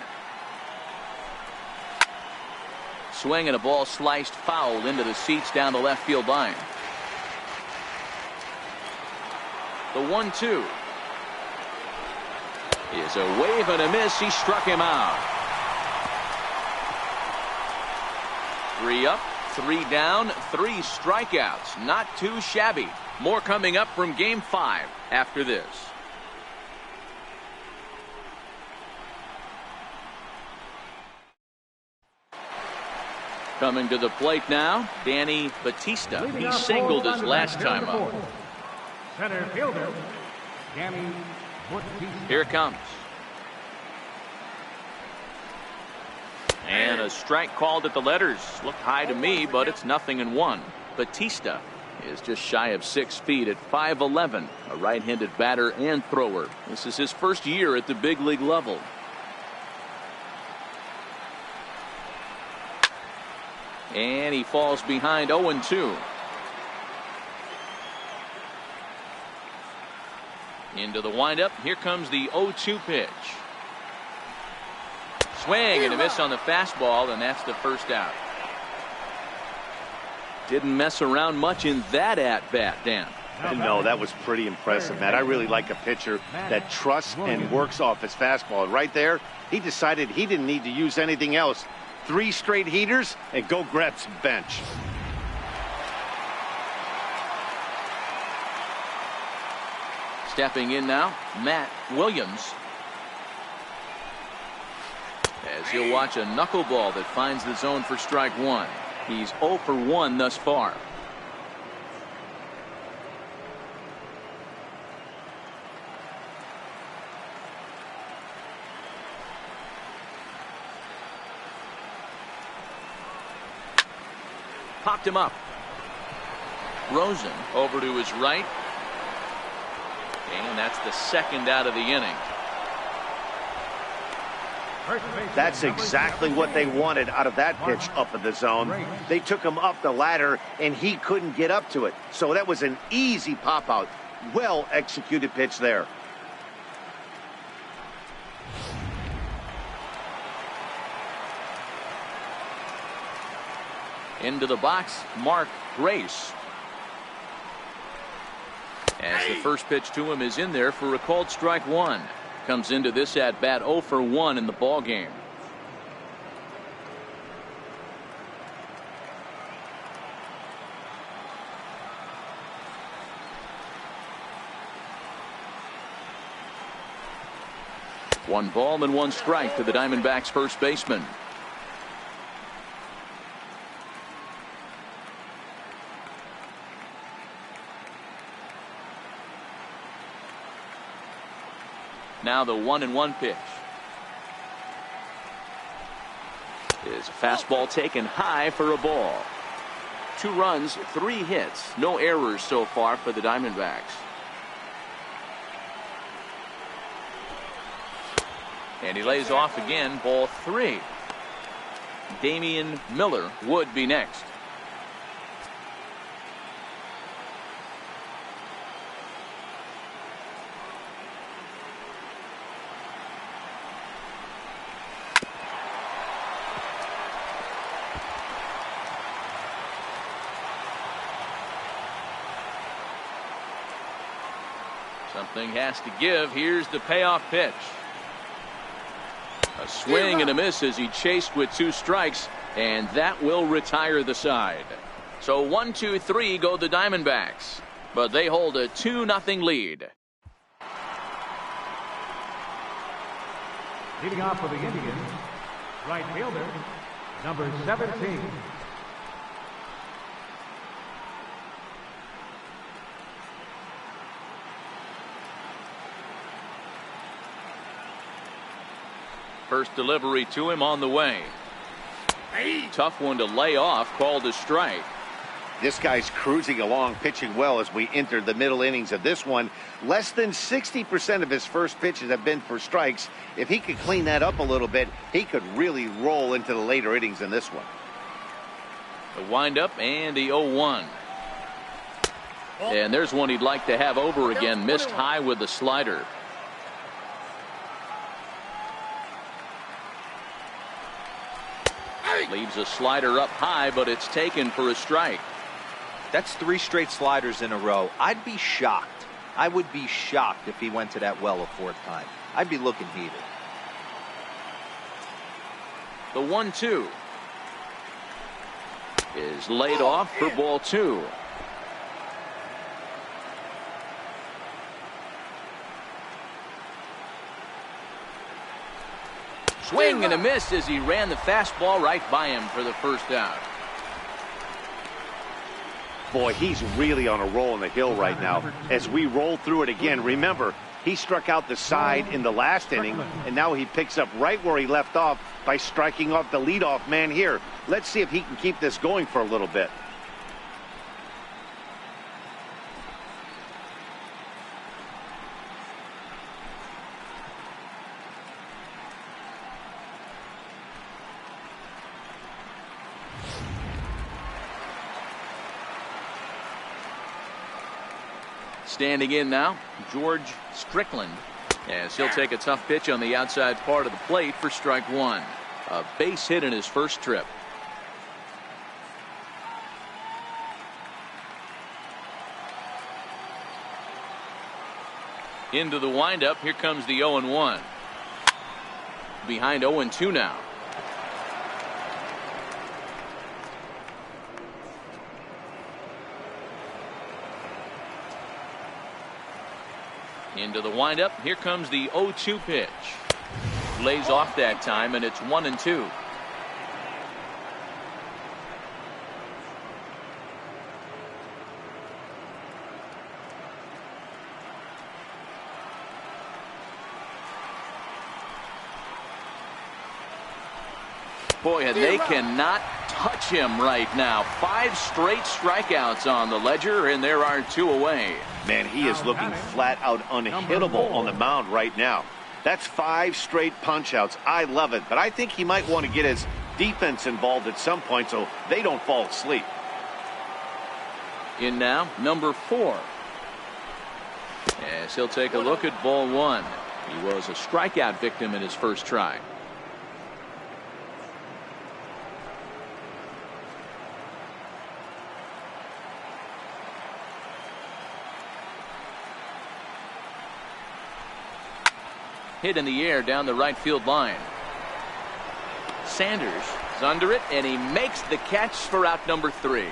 S1: Swing and a ball sliced foul into the seats down the left field line. The 1-2 is a wave and a miss. He struck him out. 3 up, 3 down, 3 strikeouts. Not too shabby. More coming up from Game 5 after this. Coming to the plate now, Danny Batista. He singled his last time up.
S3: Center fielder, Danny Batista.
S1: Here it comes. And a strike called at the letters. Looked high to me, but it's 0-1. Batista is just shy of 6 feet at 5'11", a right-handed batter and thrower. This is his first year at the big league level. And he falls behind 0-2. Into the windup. Here comes the 0-2 pitch. Swing and a miss on the fastball, and that's the first out. Didn't mess around much in that at-bat, Dan.
S2: No, that was pretty impressive, Matt. I really like a pitcher that trusts and works off his fastball. Right there, he decided he didn't need to use anything else. 3 straight heaters and go grab some bench.
S1: Stepping in now, Matt Williams. As he'll watch a knuckleball that finds the zone for strike 1. He's 0 for 1 thus far. Popped him up. Rosen over to his right. And that's the 2nd out of the inning.
S2: That's exactly what they wanted out of that pitch up in the zone. They took him up the ladder, and he couldn't get up to it. So that was an easy pop-out. Well-executed pitch there.
S1: Into the box, Mark Grace. As the first pitch to him is in there for a called strike 1. Comes into this at bat 0 for 1 in the ball game. One ball and one strike to the Diamondbacks first baseman. Now the 1-1 pitch. Is a fastball taken high for a ball. 2 runs, 3 hits, no errors so far for the Diamondbacks. And he lays off again, ball 3. Damian Miller would be next. Something has to give. Here's the payoff pitch. A swing and a miss as he chased with 2 strikes, and that will retire the side. So 1-2-3 go the Diamondbacks, but they hold a 2-0 lead.
S3: Leading off for the Indians, right fielder, number 17.
S1: First delivery to him on the way. Tough one to lay off, called a strike.
S2: This guy's cruising along, pitching well as we enter the middle innings of this one. Less than 60% of his first pitches have been for strikes. If he could clean that up a little bit, he could really roll into the later innings in this one.
S1: The windup and the 0-1. And there's one he'd like to have over again. Missed high with the slider. Leaves a slider up high, but it's taken for a strike.
S4: That's 3 straight sliders in a row. I'd be shocked. I would be shocked if he went to that well a 4th time. I'd be looking heated.
S1: The 1-2 is laid off for ball 2. Swing and a miss as he ran the fastball right by him for the first out.
S2: Boy, he's really on a roll in the hill right now. As we roll through it again, remember, he struck out the side in the last inning, and now he picks up right where he left off by striking off the leadoff man here. Let's see if he can keep this going for a little bit.
S1: Standing in now, George Strickland, as he'll take a tough pitch on the outside part of the plate for strike 1. A base hit in his first trip. Into the windup, here comes the 0-1. Behind 0-2 now. Into the windup. Here comes the 0-2 pitch. Lays off that time, and it's 1-2. Boy, and they cannot touch him right now. 5 straight strikeouts on the ledger, and there are 2 away.
S2: Man, he is looking flat out unhittable on the mound right now. That's 5 straight punch-outs. I love it, but I think he might want to get his defense involved at some point so they don't fall asleep.
S1: In now, number 4. As he'll take a look at ball 1. He was a strikeout victim in his first try. Hit in the air down the right field line. Sanders is under it, and he makes the catch for out number 3.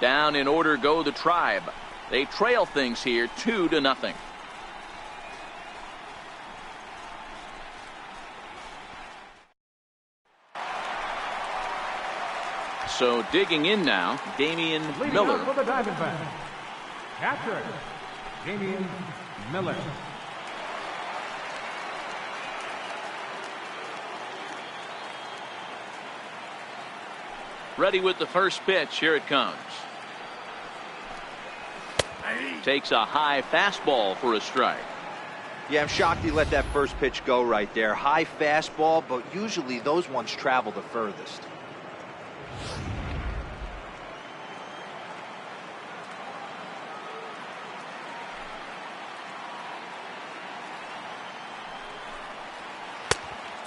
S1: Down in order go the Tribe. They trail things here 2-0. So digging in now, Damian
S3: Leading
S1: Miller.
S3: off for the Diamondbacks, catcher, Damian Miller.
S1: Ready with the first pitch. Here it comes. Takes a high fastball for a strike.
S4: Yeah, I'm shocked he let that first pitch go right there. High fastball, but usually those ones travel the furthest.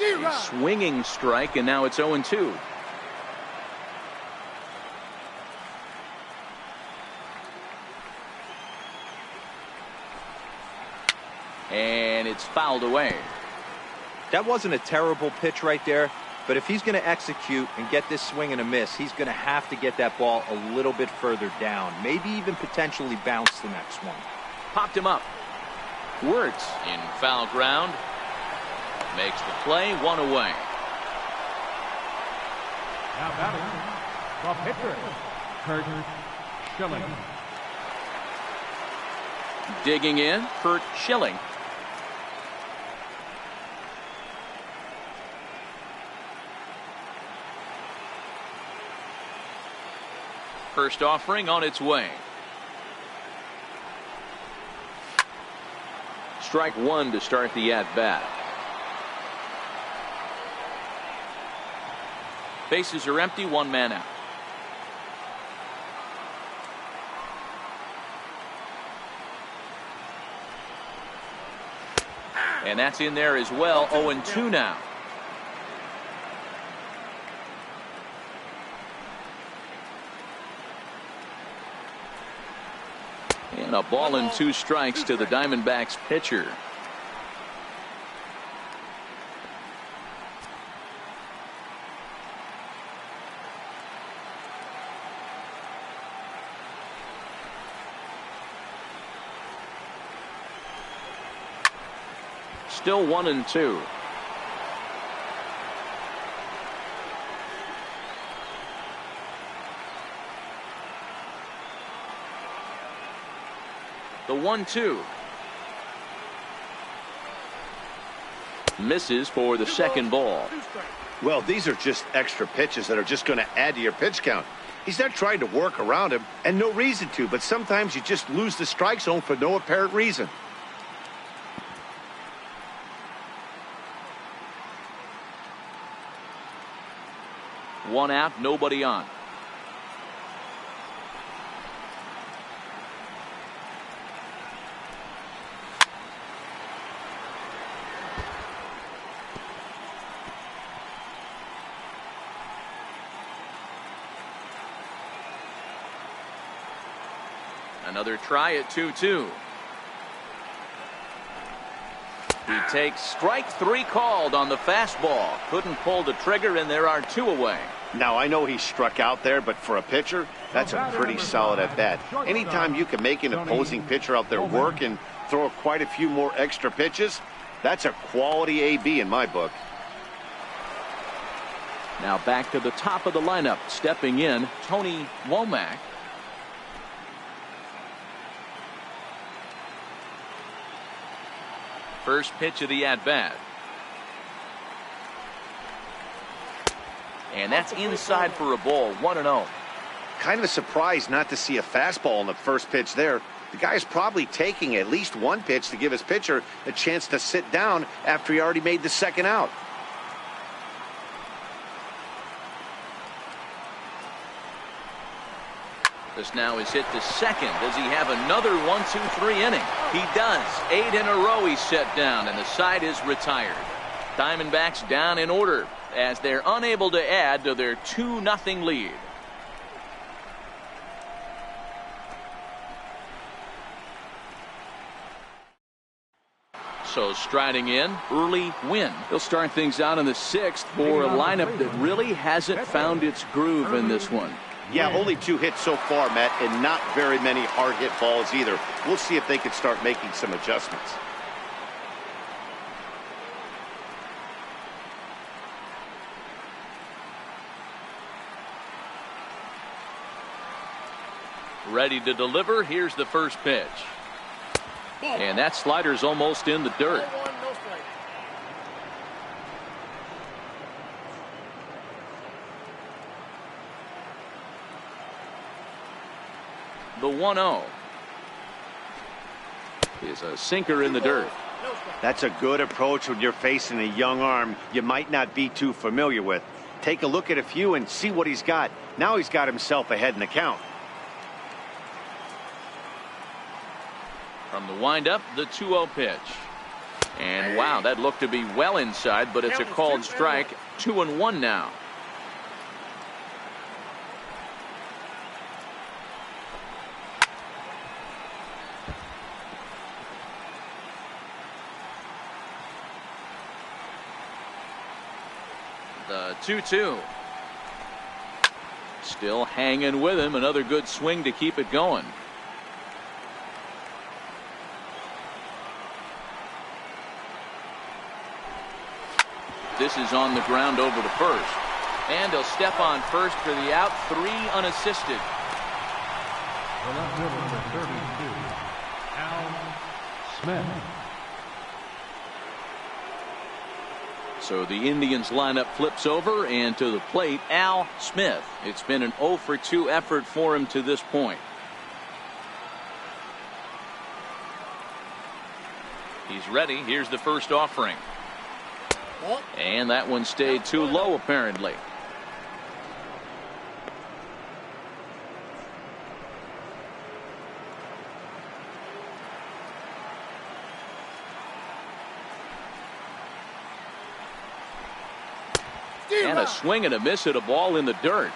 S1: A swinging strike, and now it's 0-2. And it's fouled away.
S4: That wasn't a terrible pitch right there, but if he's going to execute and get this swing and a miss, he's going to have to get that ball a little bit further down, maybe even potentially bounce the next one.
S1: Popped him up. Wirtz in foul ground. Makes the play, one away.
S3: Now batting, the pitcher, Kurt Schilling.
S1: Digging in, Kurt Schilling. First offering on its way. Strike one to start the at-bat. Bases are empty, one man out. And that's in there as well. 0-2 now. And a ball and 2 strikes to the Diamondbacks pitcher. Still 1-2. The 1-2. Misses for the second ball.
S2: Well, these are just extra pitches that are just going to add to your pitch count. He's not trying to work around him, and no reason to, but sometimes you just lose the strike zone for no apparent reason.
S1: One out, nobody on. Another try at 2-2. He takes strike 3 called on the fastball. Couldn't pull the trigger, and there are 2 away.
S2: Now, I know he struck out there, but for a pitcher, that's a pretty solid at bat. Anytime you can make an opposing pitcher out there work and throw quite a few more extra pitches, that's a quality AB in my book.
S1: Now back to the top of the lineup. Stepping in, Tony Womack. First pitch of the at-bat. And that's inside for a ball. 1-0.
S2: Kind of a surprise not to see a fastball on the first pitch there. The guy's probably taking at least one pitch to give his pitcher a chance to sit down after he already made the second out.
S1: This now is hit to second. Does he have another 1-2-3 inning? He does. 8 in a row he's set down, and the side is retired. Diamondbacks down in order as they're unable to add to their 2-0 lead. So striding in, Early Win. He'll start things out in the 6th for a lineup that really hasn't found its groove in this one.
S2: Yeah, only 2 hits so far, Matt, and not very many hard hit balls either. We'll see if they can start making some adjustments.
S1: Ready to deliver. Here's the first pitch. And that slider's almost in the dirt. The 1-0 is a sinker in the dirt.
S2: That's a good approach when you're facing a young arm you might not be too familiar with. Take a look at a few and see what he's got. Now he's got himself ahead in the count.
S1: From the windup, the 2-0 pitch. And wow, that looked to be well inside, but it's a called strike. 2-1 now. The 2-2. Still hanging with him. Another good swing to keep it going. This is on the ground over to first. And he'll step on first for the out. 3 unassisted.
S3: The left fielder, number 32, Al Smith.
S1: So the Indians lineup flips over, and to the plate, Al Smith. It's been an 0 for 2 effort for him to this point. He's ready. Here's the first offering. And that one stayed too low, apparently. And a swing and a miss at a ball in the dirt.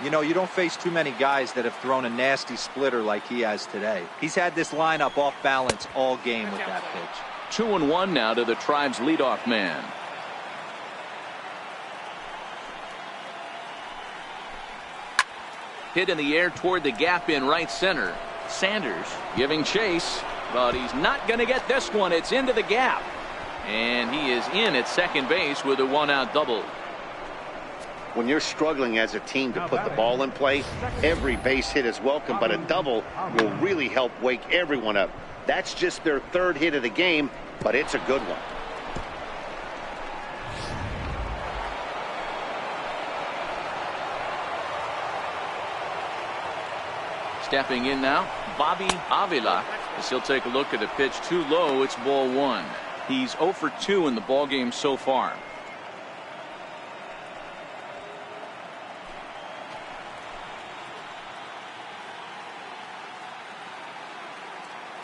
S4: You know, you don't face too many guys that have thrown a nasty splitter like he has today. He's had this lineup off balance all game with that pitch.
S1: 2-1 now to the Tribe's leadoff man. Hit in the air toward the gap in right center. Sanders giving chase, but he's not going to get this one. It's into the gap. And he is in at second base with a 1-out double.
S2: When you're struggling as a team to put the ball in play, every base hit is welcome, but a double will really help wake everyone up. That's just their 3rd hit of the game, but it's a good one.
S1: Stepping in now, Bobby Avila, as he'll take a look at a pitch too low. It's ball 1. He's 0 for 2 in the ball game so far.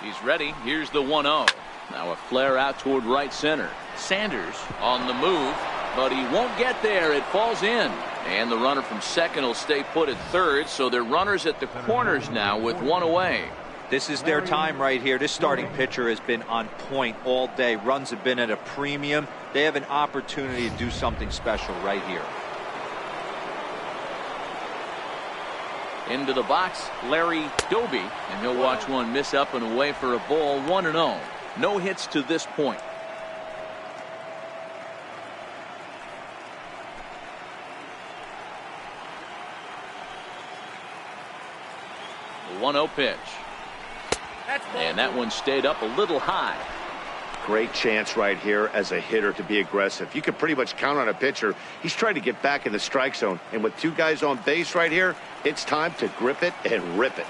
S1: He's ready. Here's the 1-0. Now a flare out toward right center. Sanders on the move, but he won't get there. It falls in. And the runner from second will stay put at third, so they're runners at the corners now with 1 away.
S4: This is their time right here. This starting pitcher has been on point all day. Runs have been at a premium. They have an opportunity to do something special right here.
S1: Into the box, Larry Doby, and he'll watch one miss up and away for a ball. 1-0. No hits to this point. The 1-0 pitch. And that one stayed up a little high.
S2: Great chance right here as a hitter to be aggressive. You can pretty much count on a pitcher. He's trying to get back in the strike zone. And with 2 guys on base right here, it's time to grip it and rip it.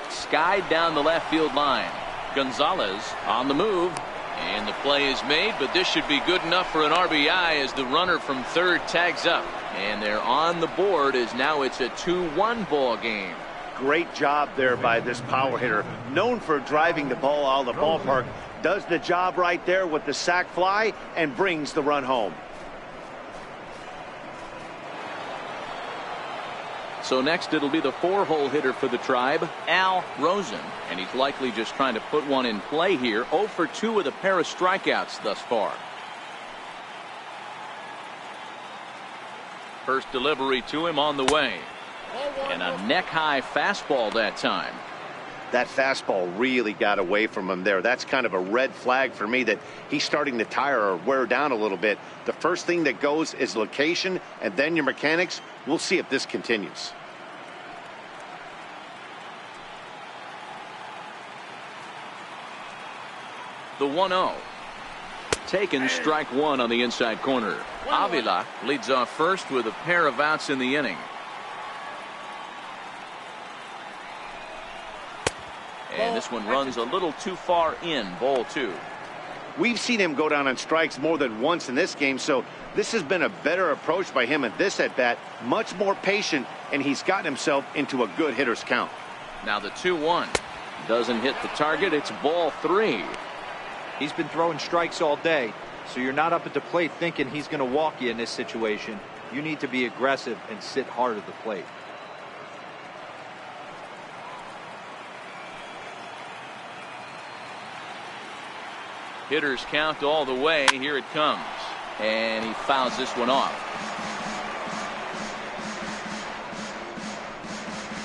S1: Skied down the left field line. Gonzalez on the move. And the play is made, but this should be good enough for an RBI as the runner from third tags up. And they're on the board as now it's a 2-1 ball game.
S2: Great job there by this power hitter. Known for driving the ball out of the ballpark. Does the job right there with the sac fly and brings the run home.
S1: So next it'll be the 4-hole hitter for the Tribe, Al Rosen. And he's likely just trying to put one in play here. 0 for 2 with a pair of strikeouts thus far. First delivery to him on the way. And a neck-high fastball that time.
S2: That fastball really got away from him there. That's kind of a red flag for me that he's starting to tire or wear down a little bit. The first thing that goes is location, and then your mechanics. We'll see if this continues.
S1: The 1-0. Taken strike one on the inside corner. Avila leads off first with a pair of outs in the inning. And this one runs a little too far in. Ball 2.
S2: We've seen him go down on strikes more than once in this game, so this has been a better approach by him at this at-bat. Much more patient, and he's gotten himself into a good hitter's count.
S1: Now the 2-1. Doesn't hit the target. It's ball 3.
S4: He's been throwing strikes all day, so you're not up at the plate thinking he's going to walk you in this situation. You need to be aggressive and sit hard at the plate.
S1: Hitters count all the way. Here it comes. And he fouls this one off.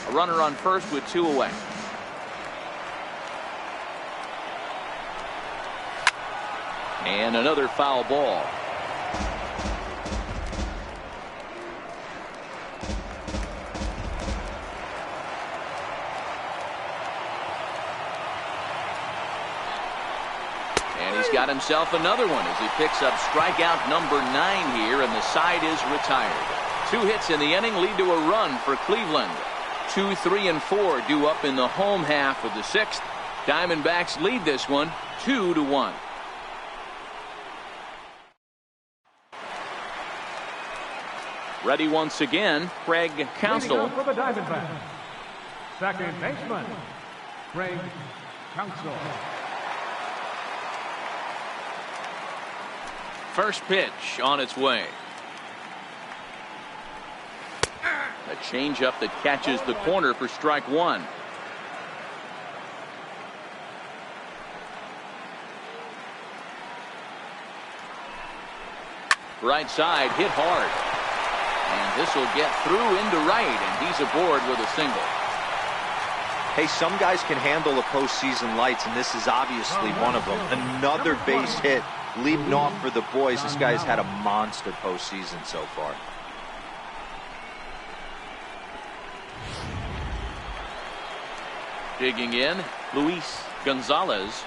S1: A runner on first with 2 away. And another foul ball. And he's got himself another one as he picks up strikeout number 9 here, and the side is retired. 2 hits in the inning lead to a run for Cleveland. 2, 3, and 4 due up in the home half of the 6th. Diamondbacks lead this one 2-1. Ready once again, Craig Counsell.
S3: For the Diamondbacks, second baseman, Craig Counsell.
S1: First pitch on its way. A changeup that catches the corner for strike 1. Right side hit hard. And this will get through into right, and he's aboard with a single.
S4: Hey, some guys can handle the postseason lights, and this is obviously one of them. Another base hit leading off for the boys. This guy's had a monster postseason so far.
S1: Digging in, Luis Gonzalez.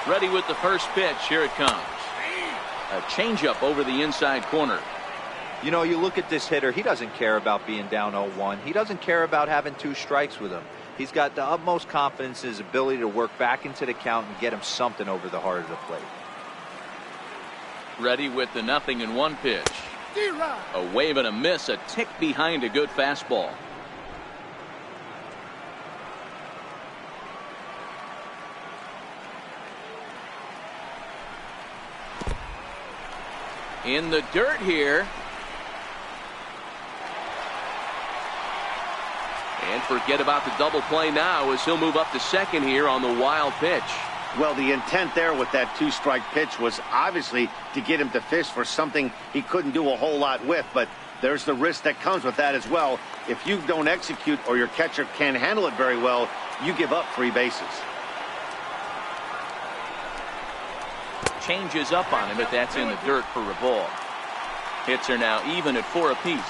S1: Ready with the first pitch. Here it comes. A changeup over the inside corner.
S4: You know, you look at this hitter, he doesn't care about being down 0-1. He doesn't care about having 2 strikes with him. He's got the utmost confidence in his ability to work back into the count and get him something over the heart of the plate.
S1: Ready with the 0-1 pitch. A wave and a miss, a tick behind a good fastball. In the dirt here. And forget about the double play now as he'll move up to second here on the wild pitch.
S2: Well, the intent there with that 2-strike pitch was obviously to get him to fish for something he couldn't do a whole lot with, but there's the risk that comes with that as well. If you don't execute or your catcher can't handle it very well, you give up 3 bases.
S1: Changes up on him, but that's in the dirt for a ball. Hits are now even at 4 apiece.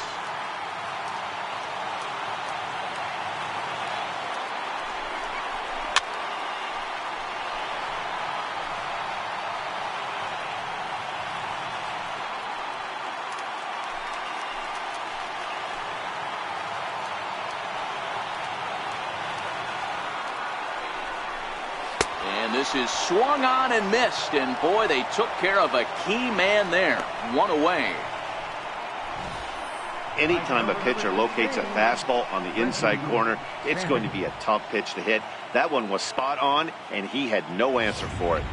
S1: This is swung on and missed, and boy, they took care of a key man there. 1 away.
S2: Anytime a pitcher locates a fastball on the inside corner, it's going to be a tough pitch to hit. That one was spot on, and he had no answer for it.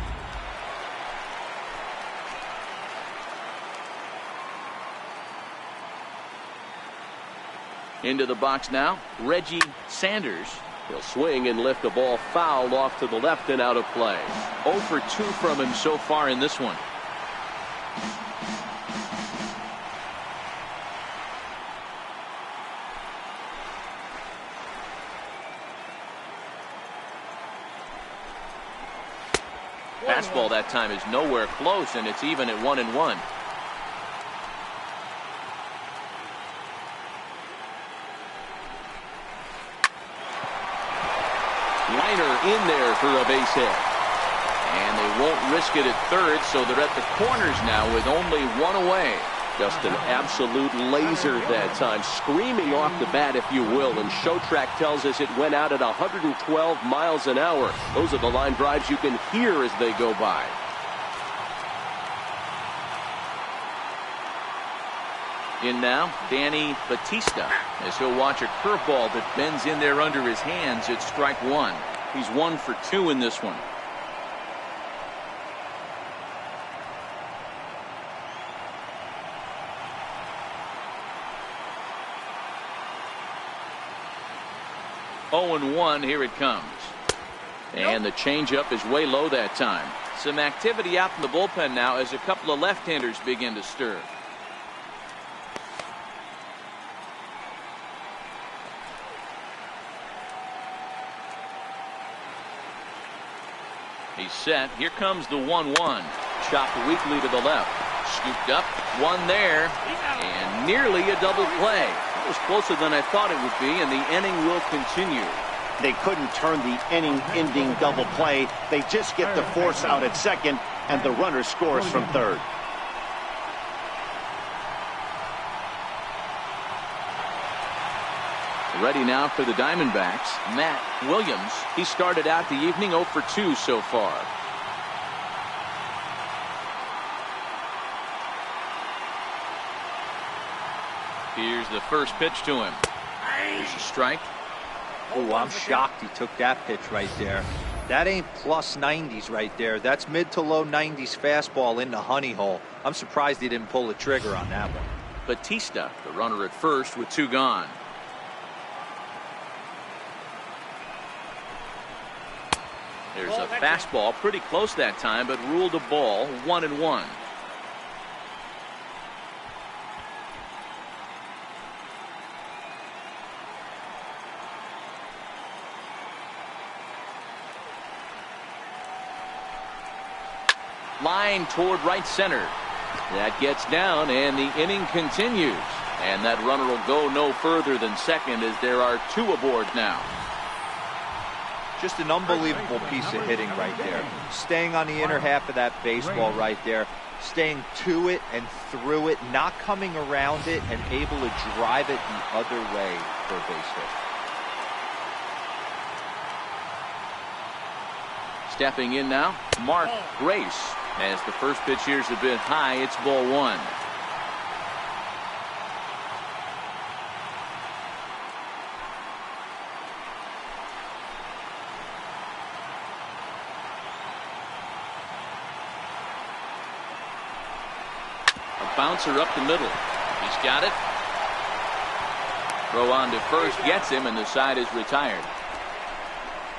S1: Into the box now, Reggie Sanders.
S5: He'll swing and lift a ball fouled off to the left and out of play.
S1: 0 for 2 from him so far in this one. Fastball that time is nowhere close, and it's even at 1-1. Liner in there for a base hit. And they won't risk it at third, so they're at the corners now with only one away.
S5: Just an absolute laser that time, screaming off the bat, if you will. And Showtrack tells us it went out at 112 miles an hour. Those are the line drives you can hear as they go by.
S1: In now, Danny Batista, as he'll watch a curveball that bends in there under his hands. It's strike one. He's 1 for 2 in this one. Oh, and 1, here it comes. And the changeup is way low that time. Some activity out in the bullpen now as a couple of left-handers begin to stir. He's set. Here comes the 1-1. Chopped weakly to the left. Scooped up. One there. And nearly a double play. It was closer than I thought it would be, and the inning will continue.
S2: They couldn't turn the inning-ending double play. They just get the force out at second, and the runner scores from third.
S1: Ready now for the Diamondbacks, Matt Williams. He started out the evening 0 for 2 so far. Here's the first pitch to him. Here's a strike.
S4: Oh, I'm shocked he took that pitch right there. That ain't plus 90s right there. That's mid to low 90s fastball in the honey hole. I'm surprised he didn't pull the trigger on that one.
S1: Batista, the runner at first with 2 gone. There's a fastball pretty close that time, but ruled a ball. 1-1. Line toward right center. That gets down, and the inning continues. And that runner will go no further than second as there are 2 aboard now.
S4: Just an unbelievable piece of hitting right there. Staying on the inner half of that baseball right there. Staying to it and through it, not coming around it, and able to drive it the other way for a base hit.
S1: Stepping in now, Mark Grace. As the first pitch here's a bit high, it's ball 1. A bouncer up the middle. He's got it. Throw on to first gets him, and the side is retired.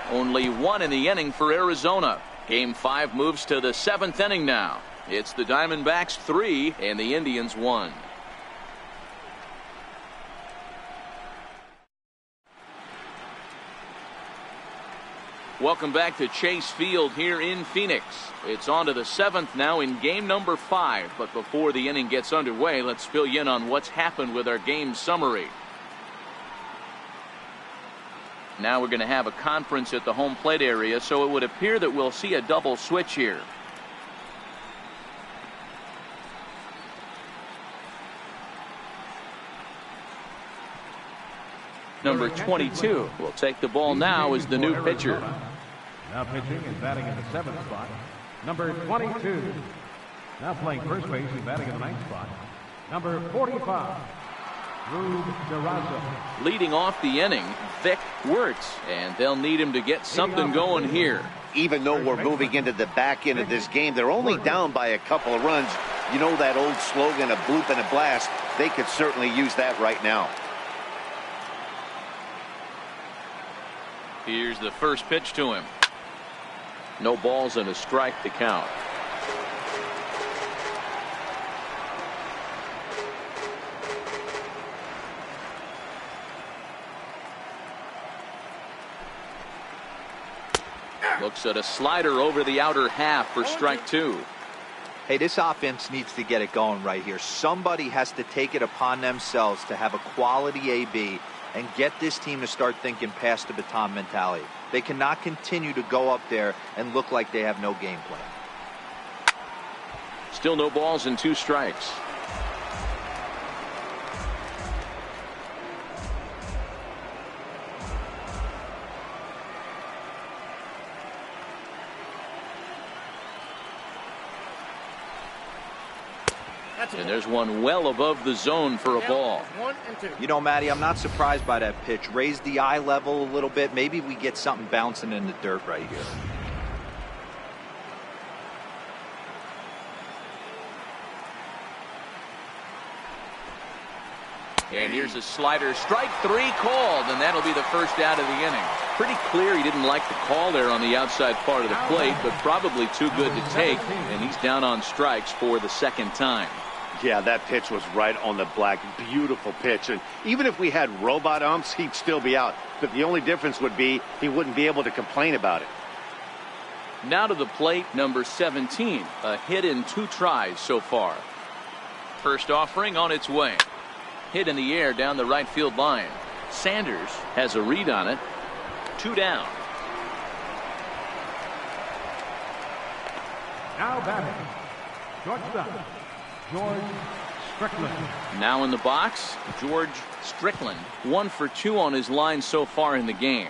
S1: Only 1 in the inning for Arizona. Game 5 moves to the 7th inning now. It's the Diamondbacks 3 and the Indians 1. Welcome back to Chase Field here in Phoenix. It's on to the 7th now in game number 5. But before the inning gets underway, let's fill you in on what's happened with our game summary. Now we're going to have a conference at the home plate area, so it would appear that we'll see a double switch here. Number 22 will take the ball now as the new pitcher.
S3: Now pitching and batting in the 7th spot, number 22. Now playing first base and batting in the 9th spot, number 45.
S1: Leading off the inning, Vic Wirtz, and they'll need him to get something going here.
S2: Even though we're moving into the back end of this game, they're only down by a couple of runs. You know that old slogan, a bloop and a blast. They could certainly use that right now.
S1: Here's the first pitch to him. No balls and a strike to count. Looks at a slider over the outer half for strike 2.
S4: Hey, this offense needs to get it going right here. Somebody has to take it upon themselves to have a quality AB and get this team to start thinking past the baton mentality. They cannot continue to go up there and look like they have no game plan.
S1: Still no balls and 2 strikes. And there's one well above the zone for a ball.
S6: 1 and 2.
S4: You know, Matty, I'm not surprised by that pitch. Raise the eye level a little bit. Maybe we get something bouncing in the dirt right here.
S1: And here's a slider. Strike 3 called, and that'll be the first out of the inning. Pretty clear he didn't like the call there on the outside part of the plate, but probably too good to take, and he's down on strikes for the second time.
S2: Yeah, that pitch was right on the black. Beautiful pitch. And even if we had robot umps, he'd still be out. But the only difference would be he wouldn't be able to complain about it.
S1: Now to the plate, number 17. A hit in 2 tries so far. First offering on its way. Hit in the air down the right field line. Sanders has a read on it. 2 down.
S3: Now batting, shortstop, George Strickland.
S1: Now in the box, George Strickland. 1 for 2 on his line so far in the game.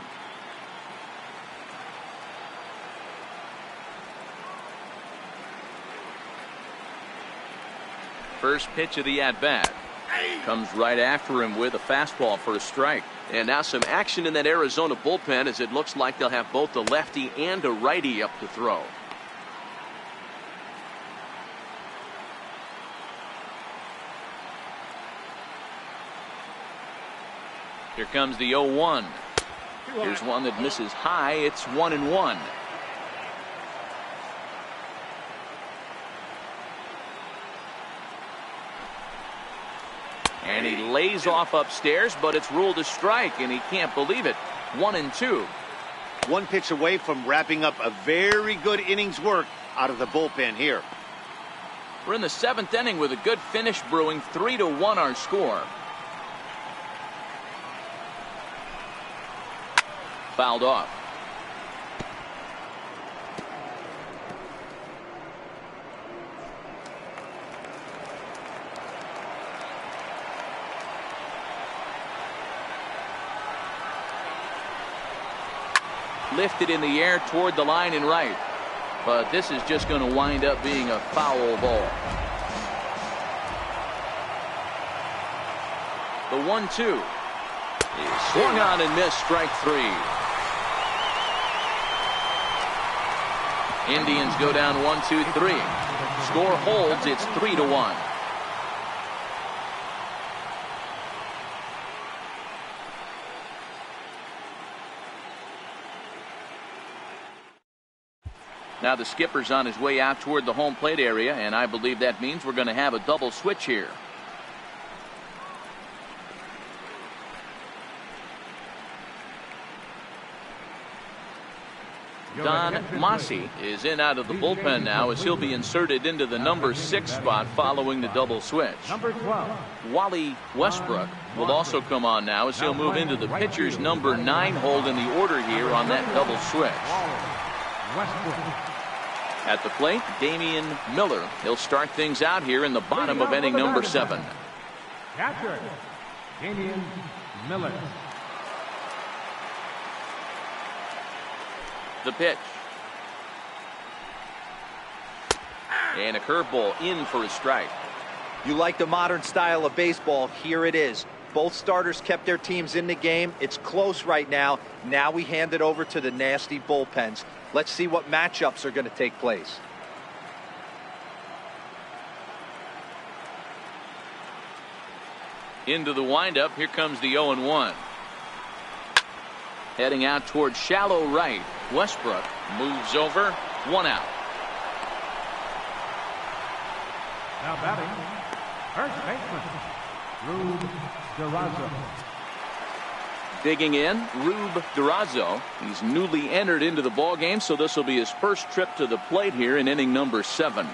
S1: First pitch of the at-bat. Comes right after him with a fastball for a strike.
S5: And now some action in that Arizona bullpen, as it looks like they'll have both a lefty and a righty up to throw.
S1: Here comes the 0-1. Here's one that misses high. It's 1-1. And he lays off upstairs, but it's ruled a strike, and he can't believe it. 1-2.
S2: 1 pitch away from wrapping up a very good innings work out of the bullpen here.
S1: We're in the 7th inning with a good finish brewing. 3-1 our score. Fouled off. Lifted in the air toward the line and right. But this is just going to wind up being a foul ball. The 1-2 is swung on and missed. Strike 3. Indians go down 1-2-3. Score holds. It's 3-1. Now the skipper's on his way out toward the home plate area, and I believe that means we're going to have a double switch here. Don Massey is in out of the bullpen now, as he'll be inserted into the number 6 spot following the double switch.
S3: Number 12.
S1: Wally Westbrook will also come on now, as he'll move into the pitcher's number 9 hold in the order here on that double switch.
S3: Westbrook.
S1: At the plate, Damian Miller. He'll start things out here in the bottom of inning number 7.
S3: Catcher, Damian Miller.
S1: The pitch. And a curveball in for a strike.
S4: You like the modern style of baseball? Here it is. Both starters kept their teams in the game. It's close right now. Now we hand it over to the nasty bullpens. Let's see what matchups are going to take place.
S1: Into the windup. Here comes the 0-1. Heading out towards shallow right. Westbrook moves over. 1 out.
S3: Now batting, first baseman, Rude Durazo.
S1: Digging in, Rube Durazo. He's newly entered into the ballgame, so this will be his first trip to the plate here in inning number 7.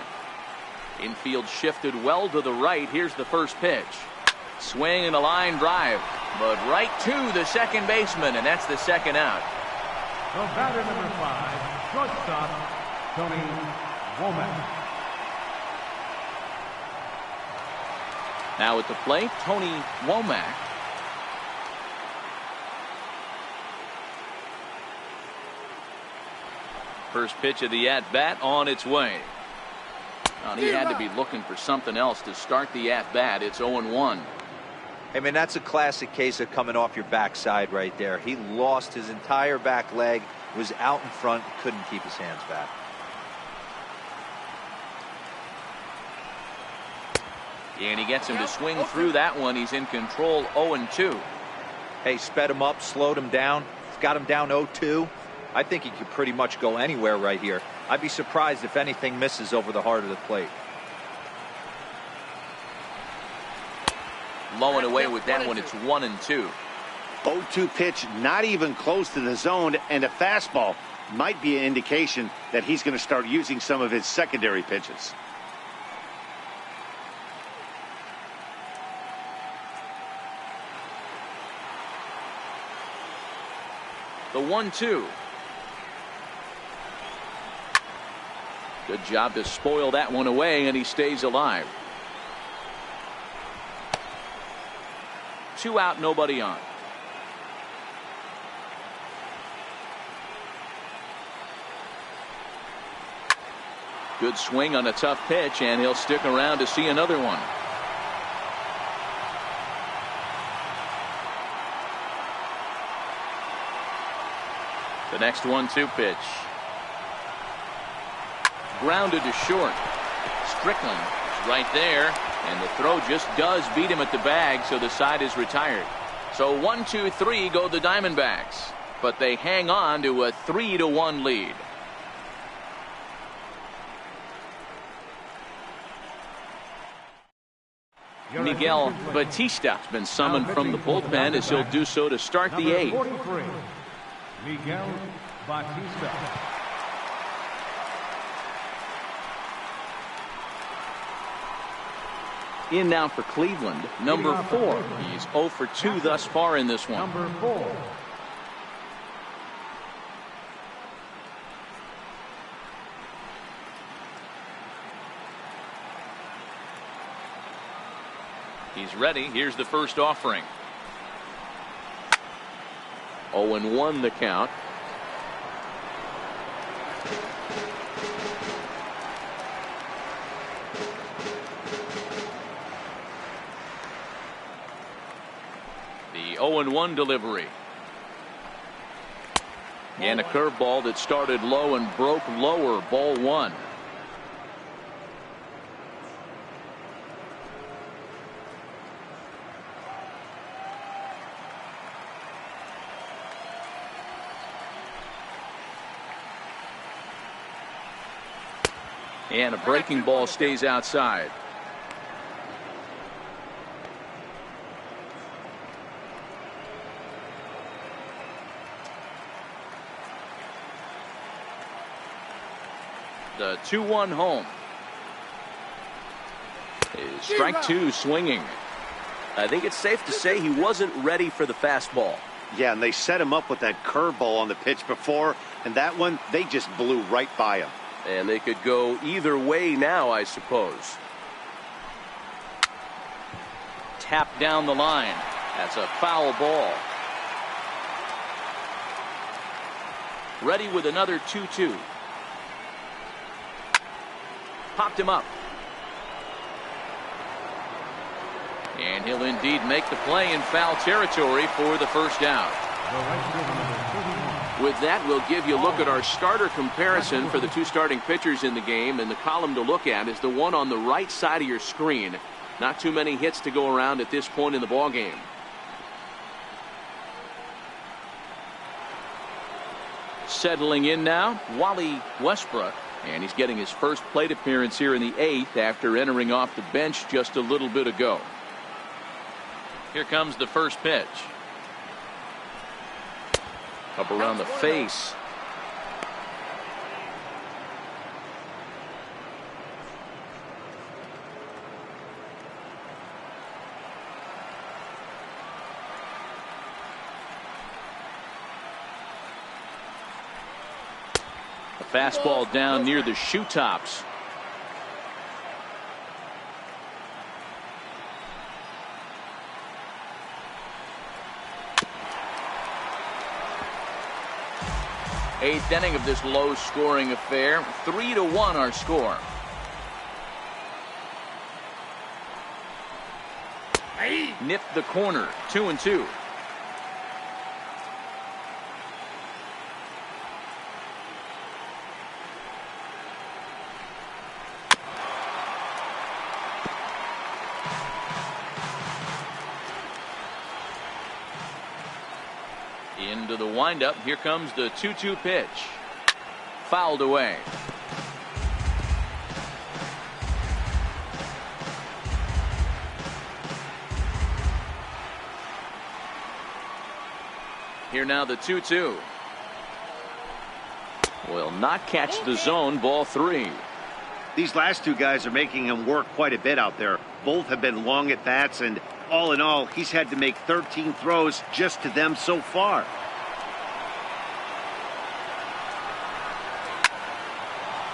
S1: Infield shifted well to the right. Here's the first pitch. Swing and a line drive, but right to the second baseman, and that's the second out.
S3: So batter number 5, shortstop, Tony Womack.
S1: Now at the plate, Tony Womack. First pitch of the at-bat on its way. And he had to be looking for something else to start the at-bat. It's 0-1.
S4: I mean, that's a classic case of coming off your backside right there. He lost his entire back leg, was out in front, couldn't keep his hands back.
S1: And he gets him to swing through that one. He's in control, 0-2.
S4: Hey, sped him up, slowed him down. He's got him down 0-2. I think he could pretty much go anywhere right here. I'd be surprised if anything misses over the heart of the plate.
S1: Low and away with that one. It's 1-2.
S2: 0-2 pitch, not even close to the zone, and a fastball might be an indication that he's going to start using some of his secondary pitches.
S1: The 1-2. Good job to spoil that one away, and he stays alive. 2 out, nobody on. Good swing on a tough pitch, and he'll stick around to see another one. The next 1-2 pitch. Grounded to short. Strickland is right there, and the throw just does beat him at the bag, so the side is retired. So 1-2-3 go the Diamondbacks, but they hang on to a 3-1 lead. Miguel Batista has been summoned from the bullpen, as he'll do so to start the 8th.
S3: 43, Miguel Batista.
S1: In now for Cleveland, number 4. He's 0 for 2 thus far in this one.
S3: Number 4.
S1: He's ready. Here's the first offering. 0-1 the count. The 0-1 delivery. And a curveball that started low and broke lower. Ball 1. And a breaking ball stays outside. The 2-1 home. Is strike 2 swinging.
S5: I think it's safe to say he wasn't ready for the fastball.
S2: Yeah, and they set him up with that curveball on the pitch before, and that one, they just blew right by him.
S5: And they could go either way now, I suppose.
S1: Tapped down the line. That's a foul ball. Ready with another 2-2. Popped him up. And he'll indeed make the play in foul territory for the first out. With that, we'll give you a look at our starter comparison for the 2 starting pitchers in the game, and the column to look at is the one on the right side of your screen. Not too many hits to go around at this point in the ball game. Settling in now, Wally Westbrook, and he's getting his first plate appearance here in the 8th after entering off the bench just a little bit ago. Here comes the first pitch. Up around the face. A fastball down near the shoe tops. Eighth inning of this low-scoring affair. 3-1 our score. Nipped the corner. 2-2. Into the windup. Here comes the 2-2 pitch. Fouled away. Here now the 2-2. Will not catch the zone. Ball 3.
S2: These last two guys are making him work quite a bit out there. Both have been long at bats, and all in all, he's had to make 13 throws just to them so far.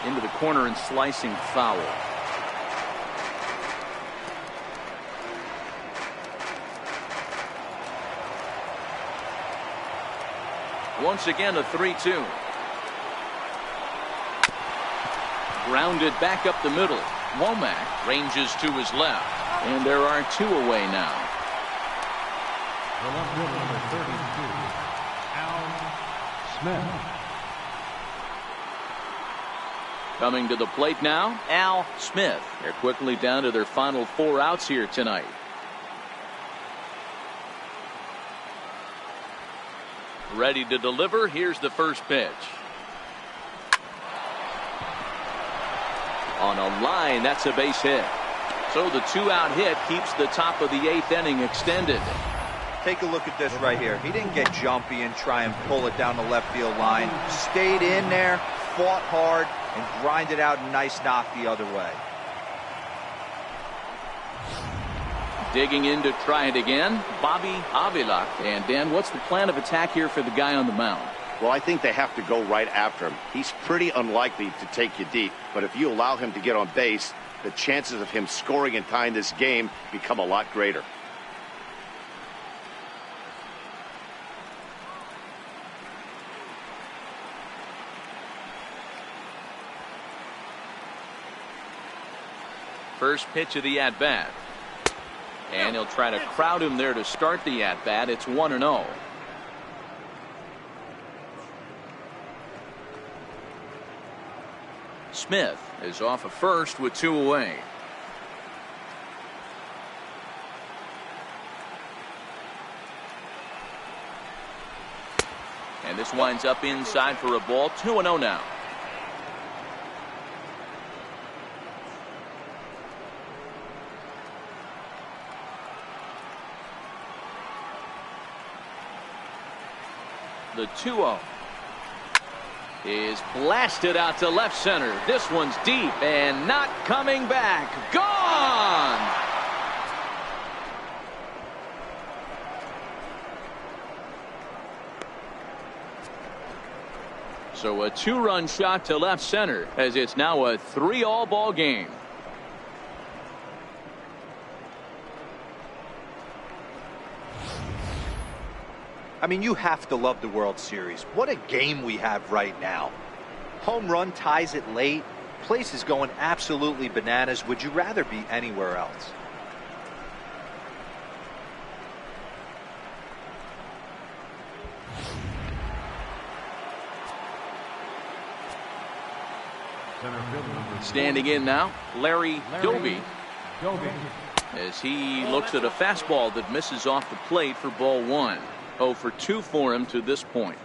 S1: Into the corner and slicing foul. Once again a 3-2. Grounded back up the middle. Womack ranges to his left. And there are 2 away now.
S3: The left fielder, number 32, Al Smith.
S1: Coming to the plate now, Al Smith. They're quickly down to their final 4 outs here tonight. Ready to deliver. Here's the first pitch. On a line, that's a base hit. So the 2-out hit keeps the top of the 8th inning extended.
S4: Take a look at this right here. He didn't get jumpy and try and pull it down the left field line. Stayed in there, fought hard, and grinded out a nice knock the other way.
S1: Digging in to try it again, Bobby Avila. And Dan, what's the plan of attack here for the guy on the mound?
S2: Well, I think they have to go right after him. He's pretty unlikely to take you deep, but if you allow him to get on base, the chances of him scoring and tying this game become a lot greater.
S1: First pitch of the at-bat. And he'll try to crowd him there to start the at-bat. It's 1-0. Smith is off of first with 2 away. And this winds up inside for a ball. 2-0 now. The 2-0 is blasted out to left center. This one's deep and not coming back. Gone! So a 2-run shot to left center as it's now a 3-all ball game.
S4: I mean, you have to love the World Series. What a game we have right now. Home run ties it late. Place is going absolutely bananas. Would you rather be anywhere else?
S1: Standing in now, Larry Doby. As he looks at a fastball that misses off the plate for ball 1. 0 for 2 for him to this point.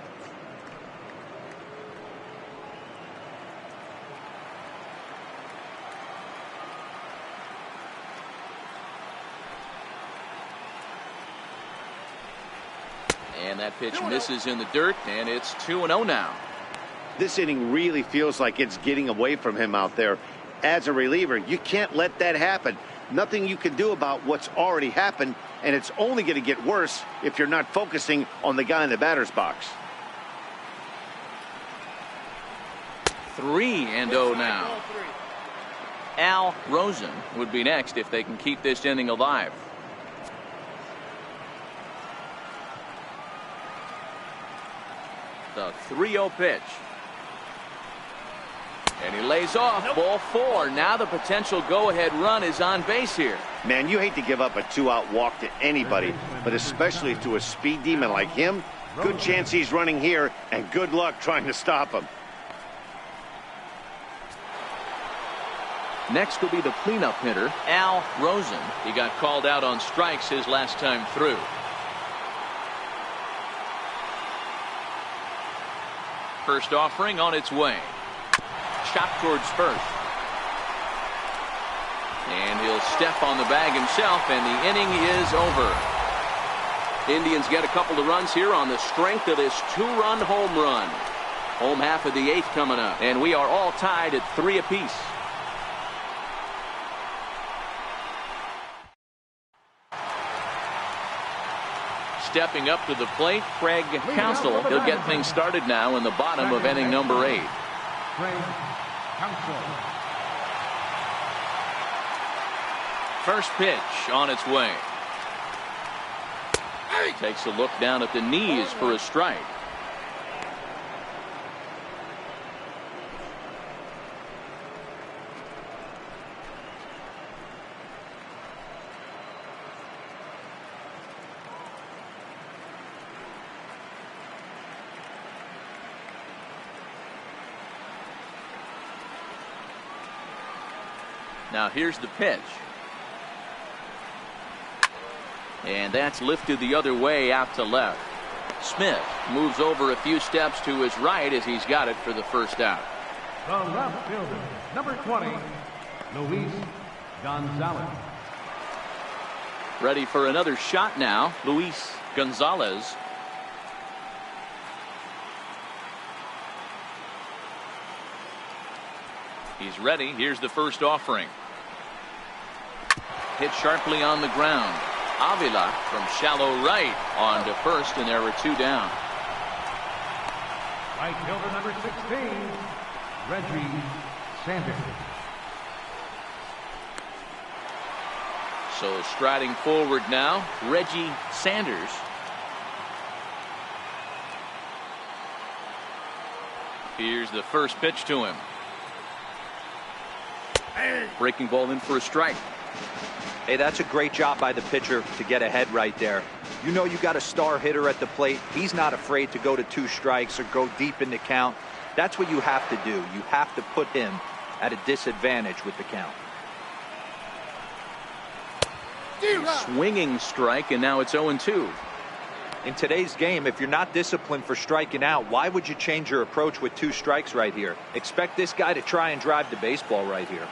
S1: And And that pitch misses in the dirt, and it's 2-0 now.
S2: This inning really feels like it's getting away from him out there. As a reliever, you can't let that happen. Nothing you can do about what's already happened, and it's only going to get worse if you're not focusing on the guy in the batter's box.
S1: 3-0 now. Al Rosen would be next if they can keep this inning alive. The 3-0 pitch. And he lays off. Ball 4. Now the potential go-ahead run is on base here.
S2: Man, you hate to give up a 2-out walk to anybody, but especially to a speed demon like him. Good chance he's running here, and good luck trying to stop him.
S1: Next will be the cleanup hitter, Al Rosen. He got called out on strikes his last time through. First offering on its way. Shot towards first. And he'll step on the bag himself, and the inning is over. Indians get a couple of runs here on the strength of this 2-run home run. Home half of the 8th coming up, and we are all tied at 3 apiece. Stepping up to the plate, Craig Counsell. He'll get things started now in the bottom of inning number 8.
S3: Craig Counsell.
S1: First pitch on its way. Takes a look down at the knees for a strike. Now here's the pitch. And that's lifted the other way out to left. Smith moves over a few steps to his right as he's got it for the first out.
S3: The left fielder, number 20, Luis Gonzalez.
S1: Ready for another shot now, Luis Gonzalez. He's ready. Here's the first offering. Hit sharply on the ground. Avila from shallow right on to first, and there were 2 down.
S3: Right fielder number 16, Reggie Sanders.
S1: So striding forward now, Reggie Sanders. Here's the first pitch to him. Breaking ball in for a strike.
S4: Hey, that's a great job by the pitcher to get ahead right there. You know you got a star hitter at the plate. He's not afraid to go to 2 strikes or go deep in the count. That's what you have to do. You have to put him at a disadvantage with the count.
S1: Swinging strike, and now it's 0-2.
S4: In today's game, if you're not disciplined for striking out, why would you change your approach with 2 strikes right here? Expect this guy to try and drive the baseball right here.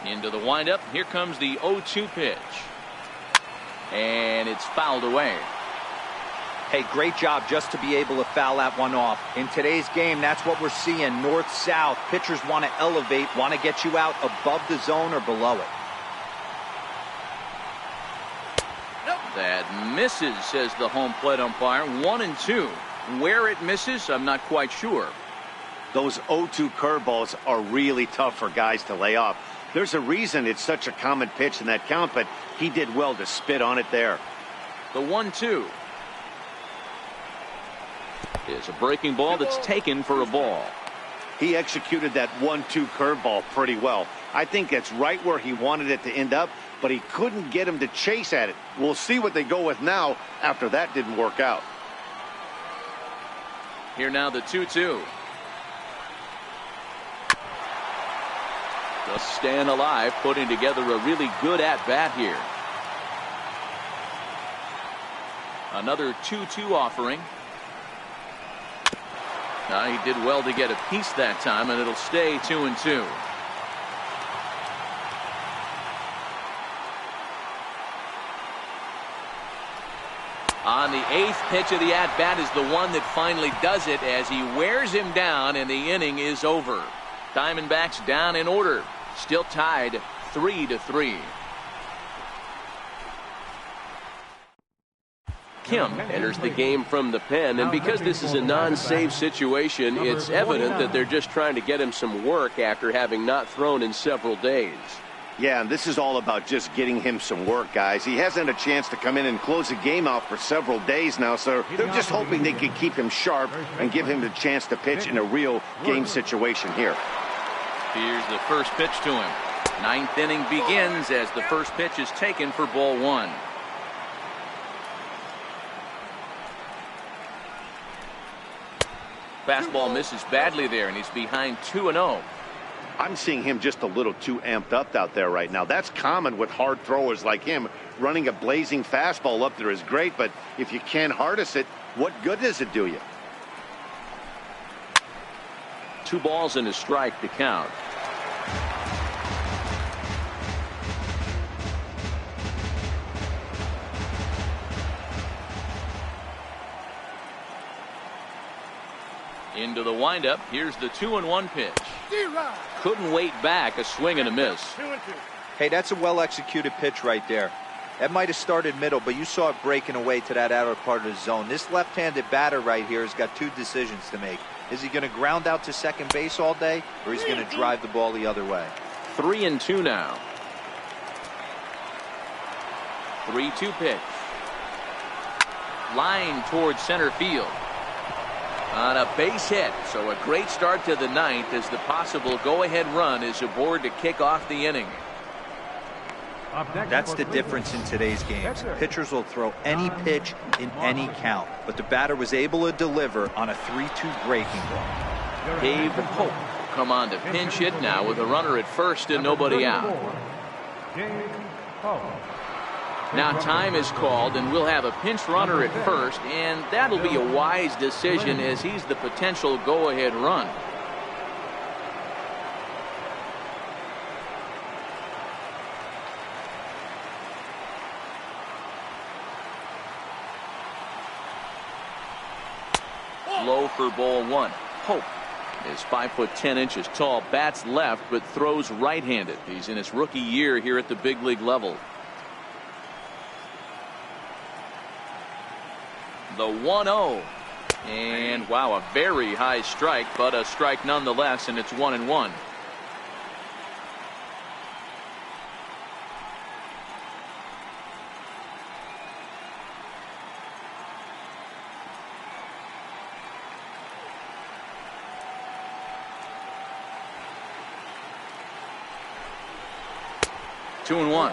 S1: Into the windup. Here comes the 0-2 pitch. And it's fouled away.
S4: Hey, great job just to be able to foul that one off. In today's game, that's what we're seeing. North-south. Pitchers want to elevate, want to get you out above the zone or below it.
S1: That misses, says the home plate umpire. 1-2. Where it misses, I'm not quite sure.
S2: Those 0-2 curveballs are really tough for guys to lay off. There's a reason it's such a common pitch in that count, but he did well to spit on it there.
S1: The 1-2 is a breaking ball that's taken for a ball.
S2: He executed that 1-2 curveball pretty well. I think that's right where he wanted it to end up, but he couldn't get him to chase at it. We'll see what they go with now after that didn't work out.
S1: Here now the 2-2. Just staying alive, putting together a really good at-bat here. Another 2-2 offering. He did well to get a piece that time, and it'll stay 2-2. And the 8th pitch of the at-bat is the one that finally does it as he wears him down, and the inning is over. Diamondbacks down in order, still tied 3-3.
S5: Kim enters the game from the pen, and because this is a non-save situation, it's evident that they're just trying to get him some work after having not thrown in several days.
S2: Yeah, and this is all about just getting him some work, guys. He hasn't had a chance to come in and close the game out for several days now, so they're just hoping they can keep him sharp and give him the chance to pitch in a real game situation here.
S1: Here's the first pitch to him. 9th inning begins as the first pitch is taken for ball 1. Fastball misses badly there, and he's behind 2-0.
S2: I'm seeing him just a little too amped up out there right now. That's common with hard throwers like him. Running a blazing fastball up there is great, but if you can't harness it, what good does it do you?
S1: 2 balls and a strike to count. Into the windup. Here's the 2-1 pitch. Couldn't wait back. A swing and a miss.
S6: 2-2.
S4: Hey, that's a well-executed pitch right there. That might have started middle, but you saw it breaking away to that outer part of the zone. This left-handed batter right here has got 2 decisions to make. Is he going to ground out to second base all day, or is he going to drive the ball the other way?
S1: 3-2 now. 3-2 pitch. Line towards center field. On a base hit, so a great start to the 9th as the possible go-ahead run is aboard to kick off the inning.
S4: That's the difference in today's games. Pitchers will throw any pitch in any count, but the batter was able to deliver on a 3-2 breaking ball.
S1: Dave Hope will come on to pinch hit now with a runner at first and nobody out. Now time is called, and we'll have a pinch runner at first, and that'll be a wise decision as he's the potential go-ahead run. Low for ball 1. Hope is 5'10" tall, bats left, but throws right-handed. He's in his rookie year here at the big league level. The 1-0. And wow, a very high strike, but a strike nonetheless, and it's 1-1. Two and one.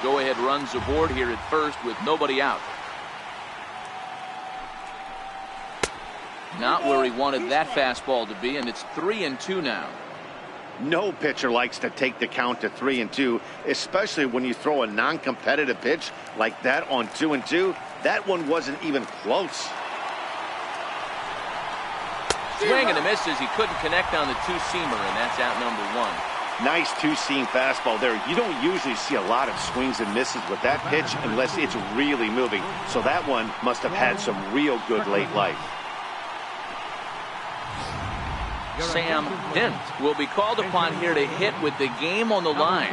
S1: Go-ahead runs aboard here at first with nobody out. Not where he wanted that fastball to be, and it's 3-2 now.
S2: No pitcher likes to take the count to 3-2, especially when you throw a non-competitive pitch like that on 2-2. That one wasn't even close.
S1: Swing and a miss as he couldn't connect on the two-seamer, and that's out number 1.
S2: Nice two-seam fastball there. You don't usually see a lot of swings and misses with that pitch unless it's really moving. So that one must have had some real good late life.
S1: Sam Dent will be called upon here to hit with the game on the line.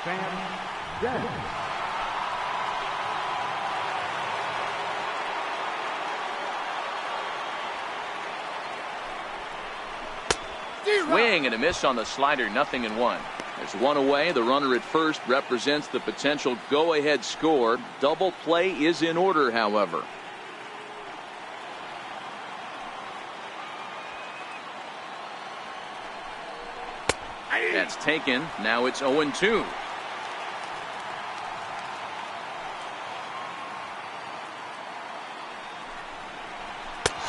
S3: Sam Dent.
S1: Swing and a miss on the slider, 0-1. There's one away. The runner at first represents the potential go-ahead score. Double play is in order, however. That's taken. Now it's 0-2.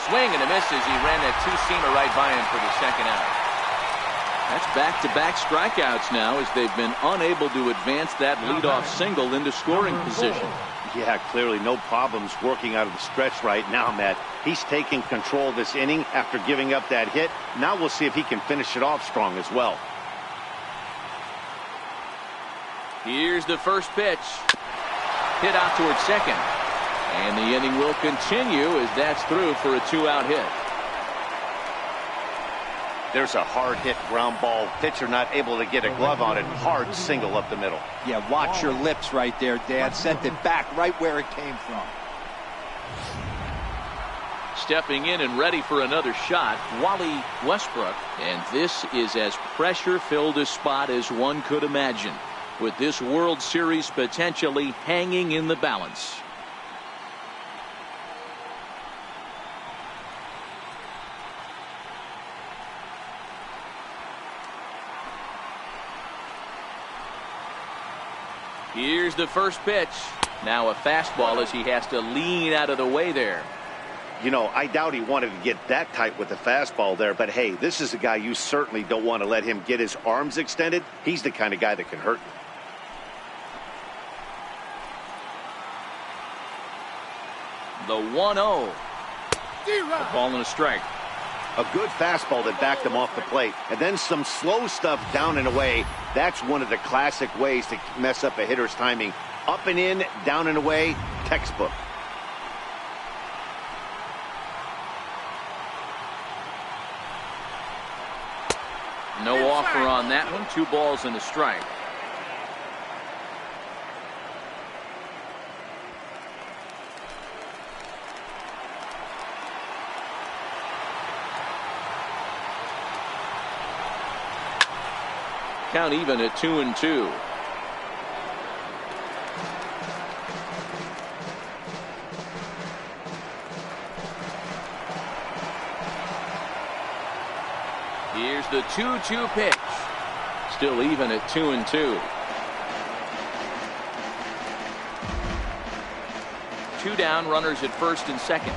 S1: Swing and a misses. He ran that two-seamer right by him for the second out. That's back-to-back strikeouts now, as they've been unable to advance that leadoff single into scoring position.
S2: Yeah, clearly no problems working out of the stretch right now, Matt. He's taking control of this inning after giving up that hit. Now we'll see if he can finish it off strong as well.
S1: Here's the first pitch. Hit out towards second. And the inning will continue as that's through for a two-out hit.
S2: There's a hard hit ground ball. Pitcher not able to get a glove on it. Hard single up the middle.
S4: Yeah, watch your lips right there, Dad. Sent it back right where it came from.
S1: Stepping in and ready for another shot, Wally Westbrook. And this is as pressure-filled a spot as one could imagine, with this World Series potentially hanging in the balance. Here's the first pitch. Now a fastball as he has to lean out of the way there.
S2: You know, I doubt he wanted to get that tight with the fastball there, but hey, this is a guy you certainly don't want to let him get his arms extended. He's the kind of guy that can hurt you.
S1: The 1-0. A ball and a strike.
S2: A good fastball that backed him off the plate. And then some slow stuff down and away. That's one of the classic ways to mess up a hitter's timing. Up and in, down and away, textbook.
S1: No offer on that one. 2 balls and a strike. Count even at 2-2. Here's the 2-2 pitch. Still even at 2-2. 2 down, runners at first and second.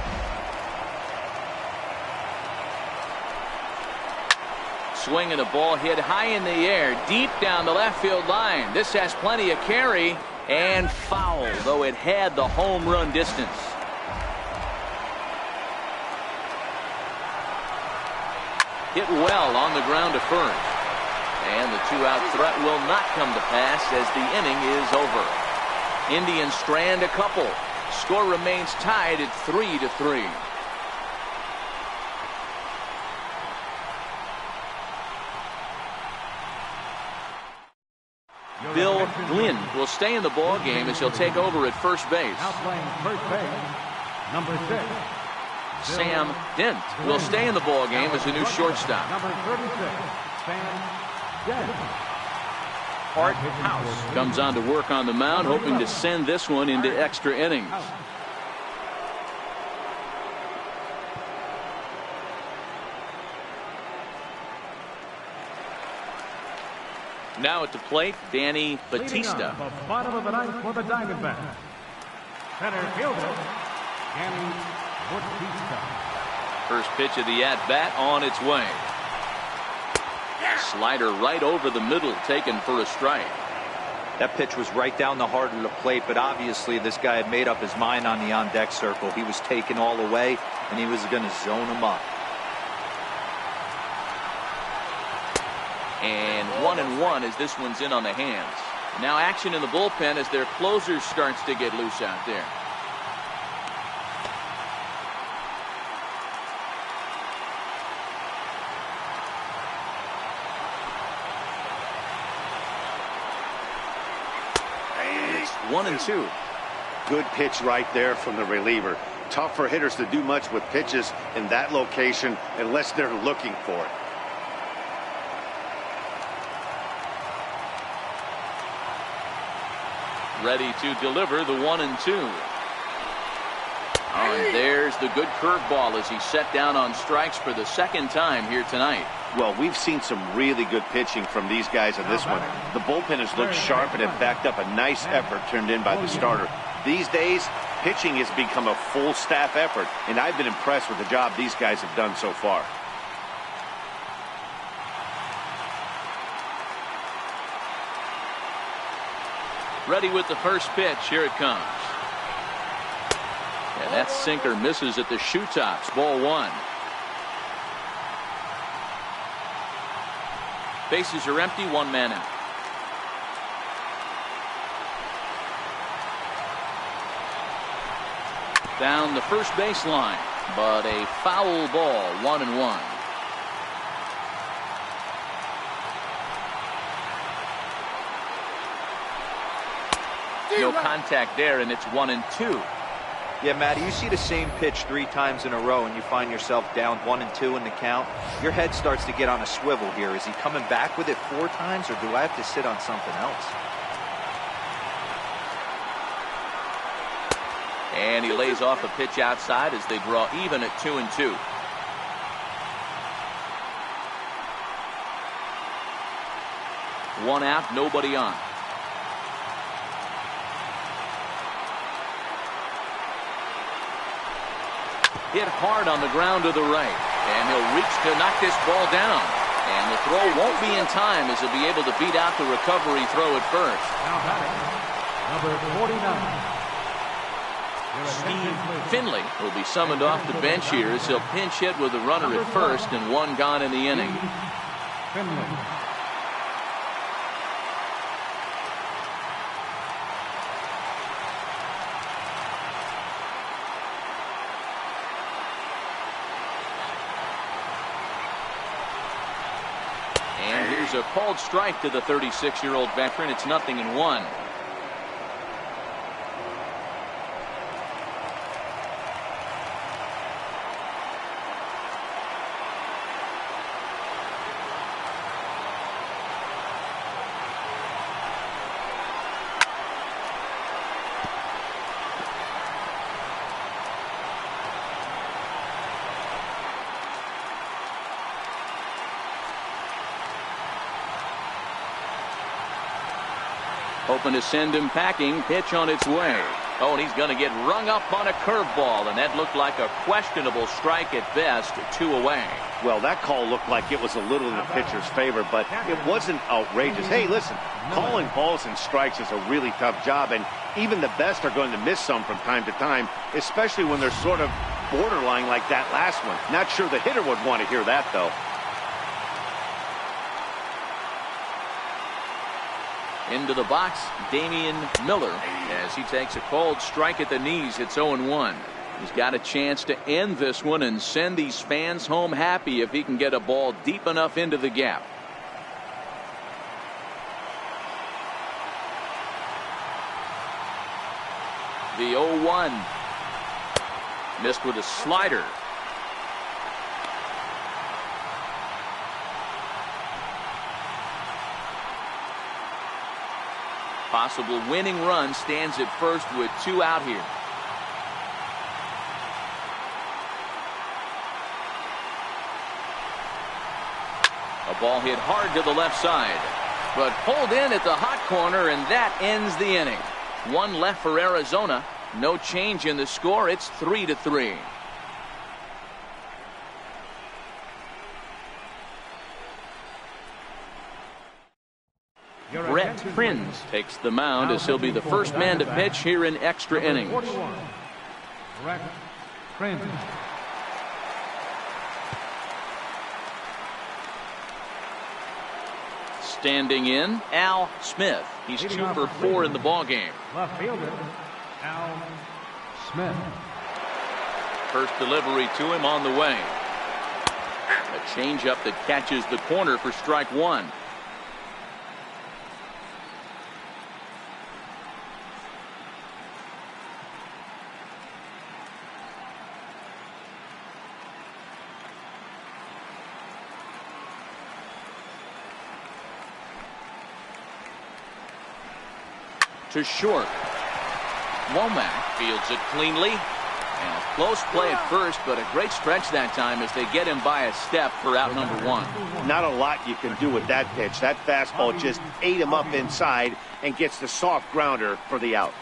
S1: Swing and a ball hit high in the air, deep down the left field line. This has plenty of carry, and foul, though it had the home run distance. Hit well on the ground to first. And the 2-out threat will not come to pass as the inning is over. Indians strand a couple. Score remains tied at 3-3. Bill Glynn will stay in the ball game as he'll take over at first base.
S3: Now playing first base, number 6.
S1: Sam Dent will stay in the ball game as a new shortstop.
S3: Number 36, Sam Dent.
S1: Art House comes on to work on the mound, hoping to send this one into extra innings. Now at the plate, Danny Batista.
S3: The bottom of the ninth for the Diamondbacks. Center fielder, Danny Batista.
S1: First pitch of the at-bat on its way. Slider right over the middle, taken for a strike.
S4: That pitch was right down the heart of the plate, but obviously this guy had made up his mind on the on-deck circle. He was taken all the way, and he was going to zone him up.
S1: And 1-1 as this one's in on the hands. Now action in the bullpen as their closer starts to get loose out there. It's 1-2.
S2: Good pitch right there from the reliever. Tough for hitters to do much with pitches in that location unless they're looking for it.
S1: Ready to deliver the 1-2. Oh, and there's the good curveball as he set down on strikes for the second time here tonight.
S2: Well, we've seen some really good pitching from these guys in this one. The bullpen has looked sharp and have backed up a nice effort turned in by the starter. These days, pitching has become a full staff effort, and I've been impressed with the job these guys have done so far.
S1: Ready with the first pitch. Here it comes. And that sinker misses at the shoe tops. Ball one. Bases are empty. One man out. Down the first baseline, but a foul ball. 1-1. No contact there, and it's 1-2.
S4: Yeah, Matty, you see the same pitch 3 times in a row and you find yourself down 1-2 in the count. Your head starts to get on a swivel here. Is he coming back with it 4 times, or do I have to sit on something else?
S1: And he lays off a pitch outside as they draw even at 2-2. One out, nobody on. Hit hard on the ground to the right, and he'll reach to knock this ball down. And the throw won't be in time as he'll be able to beat out the recovery throw at first.
S3: Now batting, number 49.
S1: Steve Finley will be summoned off the bench here as he'll pinch hit with a runner at first and one gone in the inning.
S3: Finley.
S1: And here's a called strike to the 36-year-old veteran. It's 0-1. Hoping to send him packing. Pitch on its way. Oh, and he's going to get rung up on a curveball, and that looked like a questionable strike at best. 2 away.
S2: Well, that call looked like it was a little in the pitcher's favor, but it wasn't outrageous. Hey, listen, calling balls and strikes is a really tough job, and even the best are going to miss some from time to time, especially when they're sort of borderline like that last one. Not sure the hitter would want to hear that, though.
S1: Into the box, Damian Miller, as he takes a called strike at the knees. It's 0-1. He's got a chance to end this one and send these fans home happy if he can get a ball deep enough into the gap. The 0-1. Missed with a slider. Possible winning run stands at first with 2 out here. A ball hit hard to the left side, but pulled in at the hot corner, and that ends the inning. 1 left for Arizona. No change in the score. It's 3-3. Brett Prinz takes the mound as he'll be the first man to pitch here in extra innings.
S3: Brett Prinz.
S1: Standing in, Al Smith. He's 2 for 4 in the ballgame.
S3: Left fielder, Al Smith.
S1: First delivery to him on the way. A changeup that catches the corner for strike 1. To short. Womack fields it cleanly. And a close play at first, but a great stretch that time as they get him by a step for out number 1.
S2: Not a lot you can do with that pitch. That fastball just ate him up inside and gets the soft grounder for the out.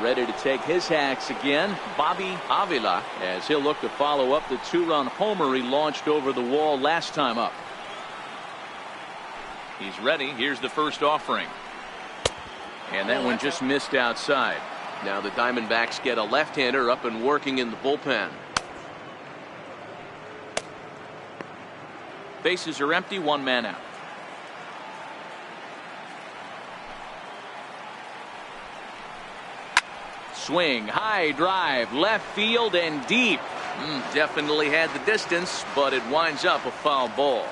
S1: Ready to take his hacks again, Bobby Avila, as he'll look to follow up the 2-run homer he launched over the wall last time up. He's ready. Here's the first offering. And that one just missed outside. Now the Diamondbacks get a left-hander up and working in the bullpen. Bases are empty, 1 man out. Swing, high drive, left field and deep. Definitely had the distance, but it winds up a foul ball.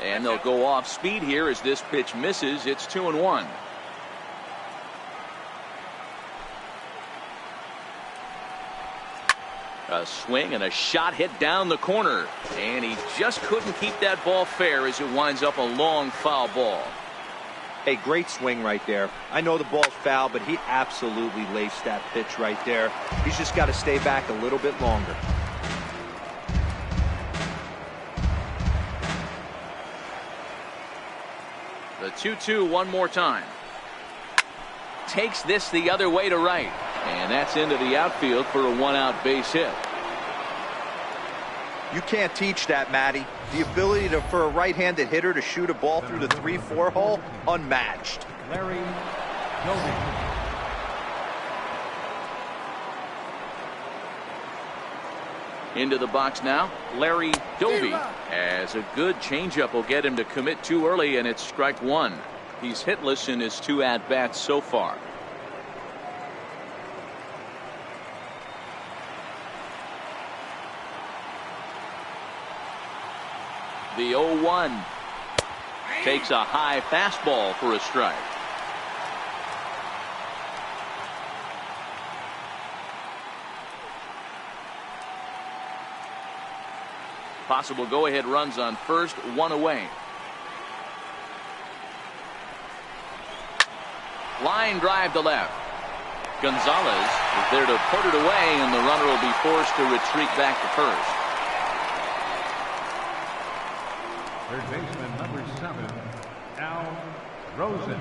S1: And they'll go off speed here as this pitch misses. It's 2-1. A swing and a shot hit down the corner. And he just couldn't keep that ball fair as it winds up a long foul ball.
S4: A great swing right there. I know the ball's foul, but he absolutely laced that pitch right there. He's just got to stay back a little bit longer.
S1: The 2-2 one more time. Takes this the other way to right. And that's into the outfield for a 1-out base hit.
S4: You can't teach that, Matty. The ability for a right-handed hitter to shoot a ball through the 3-4 hole, unmatched.
S3: Larry Doby.
S1: Into the box now, Larry Doby, as a good changeup will get him to commit too early, and it's strike 1. He's hitless in his 2 at-bats so far. The 0-1 takes a high fastball for a strike. Possible go-ahead runs on first, 1 away. Line drive to left. Gonzalez is there to put it away, and the runner will be forced to retreat back to first.
S3: Third baseman number 7, Al Rosen.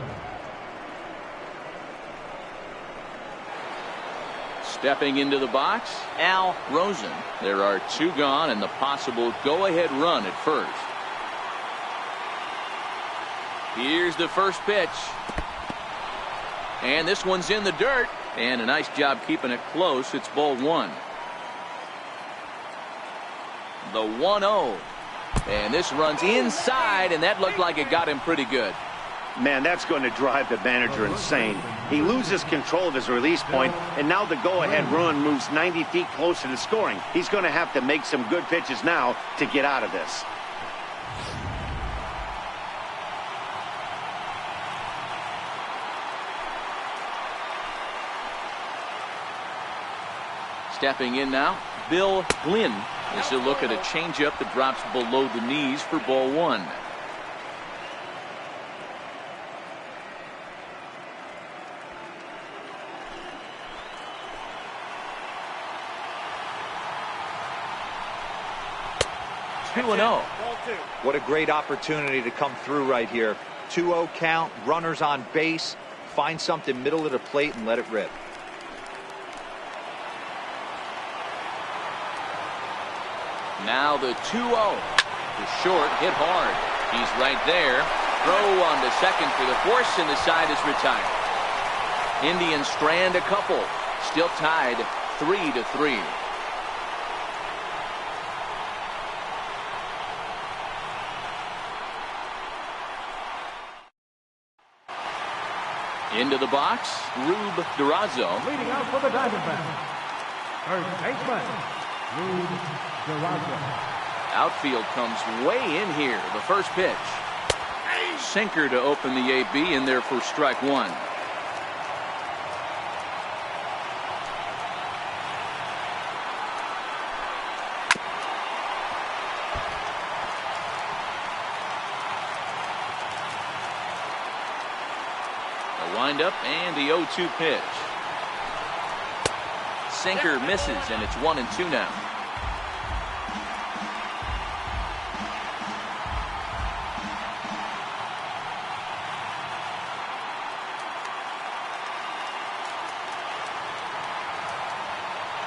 S1: Stepping into the box, Al Rosen. There are 2 gone and the possible go-ahead run at first. Here's the first pitch. And this one's in the dirt. And a nice job keeping it close. It's ball 1. The 1-0. And this runs inside, and that looked like it got him pretty good.
S2: Man, that's going to drive the manager insane. He loses control of his release point, and now the go-ahead run moves 90 feet closer to scoring. He's going to have to make some good pitches now to get out of this.
S1: Stepping in now, Bill Glynn. This will look at a changeup that drops below the knees for ball 1. Two and 0.
S4: What a great opportunity to come through right here. 2-0 count, runners on base. Find something middle of the plate and let it rip.
S1: Now the 2-0. The short hit hard. He's right there. Throw on to second for the force, and the side is retired. Indians strand a couple. Still tied 3-3. Into the box, Rube Durazo.
S3: Leading out for the Diamondbacks, third baseman, Rube Durazo.
S1: Outfield comes way in here. The first pitch. Sinker to open the AB in there for strike 1. The windup and the 0-2 pitch. Sinker misses, and it's 1-2 now.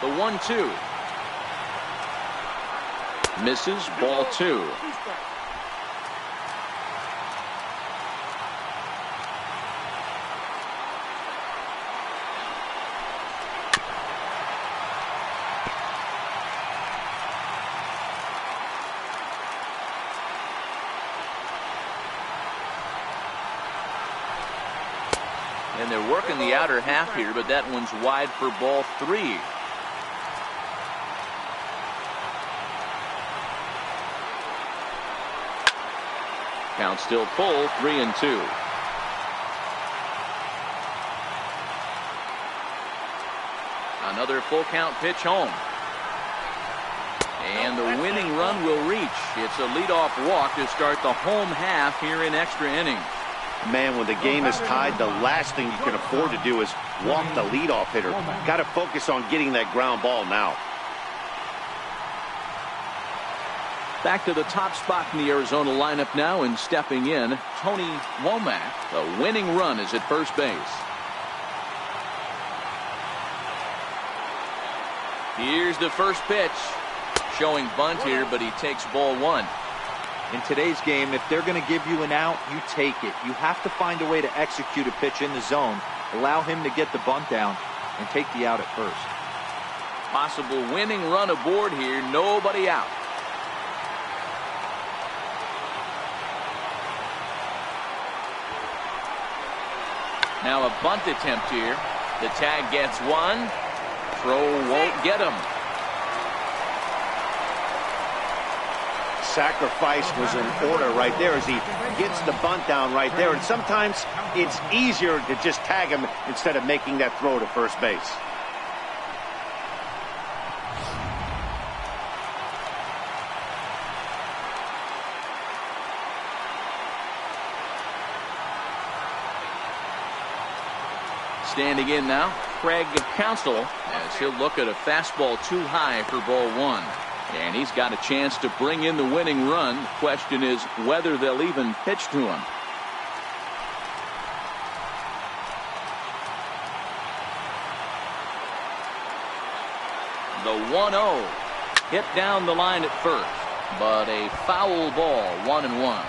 S1: The 1-2. Misses, ball 2. And they're working the outer half here, but that one's wide for ball 3. Count still full, 3-2. Another full count pitch home. And the winning run will reach. It's a leadoff walk to start the home half here in extra innings.
S2: Man, when the game is tied, the last thing you can afford to do is walk the leadoff hitter. Got to focus on getting that ground ball now.
S1: Back to the top spot in the Arizona lineup now, and stepping in, Tony Womack. The winning run is at first base. Here's the first pitch. Showing bunt here, but he takes ball 1.
S4: In today's game, if they're going to give you an out, you take it. You have to find a way to execute a pitch in the zone, allow him to get the bunt down, and take the out at first.
S1: Possible winning run aboard here, nobody out. Now a bunt attempt here. The tag gets 1. Throw won't get him.
S2: Sacrifice was in order right there as he gets the bunt down right there. And sometimes it's easier to just tag him instead of making that throw to first base.
S1: Standing in now, Craig Counsell, as he'll look at a fastball too high for ball 1. And he's got a chance to bring in the winning run. The question is whether they'll even pitch to him. The 1-0 hit down the line at first, but a foul ball, 1-1.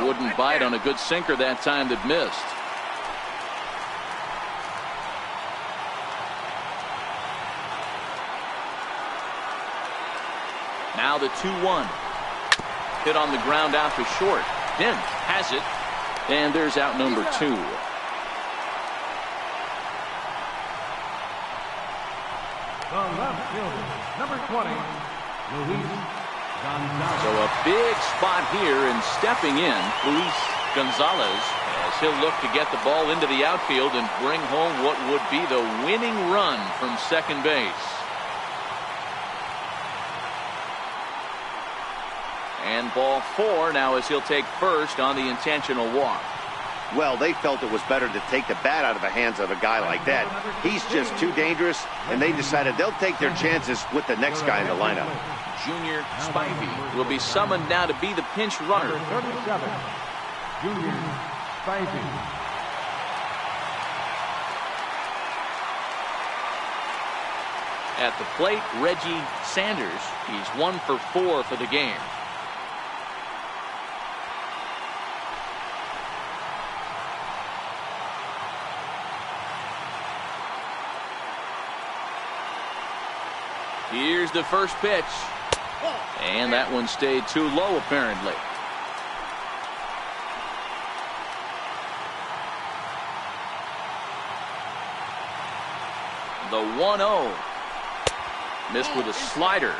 S1: Wouldn't bite on a good sinker that time that missed. Now the 2-1. Hit on the ground out to short. Then has it. And there's out number 2.
S3: The left fielder, number 20, Luis Gonzalez.
S1: So a big spot here, and stepping in, Luis Gonzalez, as he'll look to get the ball into the outfield and bring home what would be the winning run from second base. And ball 4 now as he'll take first on the intentional walk.
S2: Well, they felt it was better to take the bat out of the hands of a guy like that. He's just too dangerous, and they decided they'll take their chances with the next guy in the lineup.
S1: Junior Spivey will be summoned now to be the pinch runner.
S3: Number 37, Junior Spivey.
S1: At the plate, Reggie Sanders. He's 1 for 4 for the game. Here's the first pitch. And that one stayed too low, apparently. The 1-0. Missed with a slider.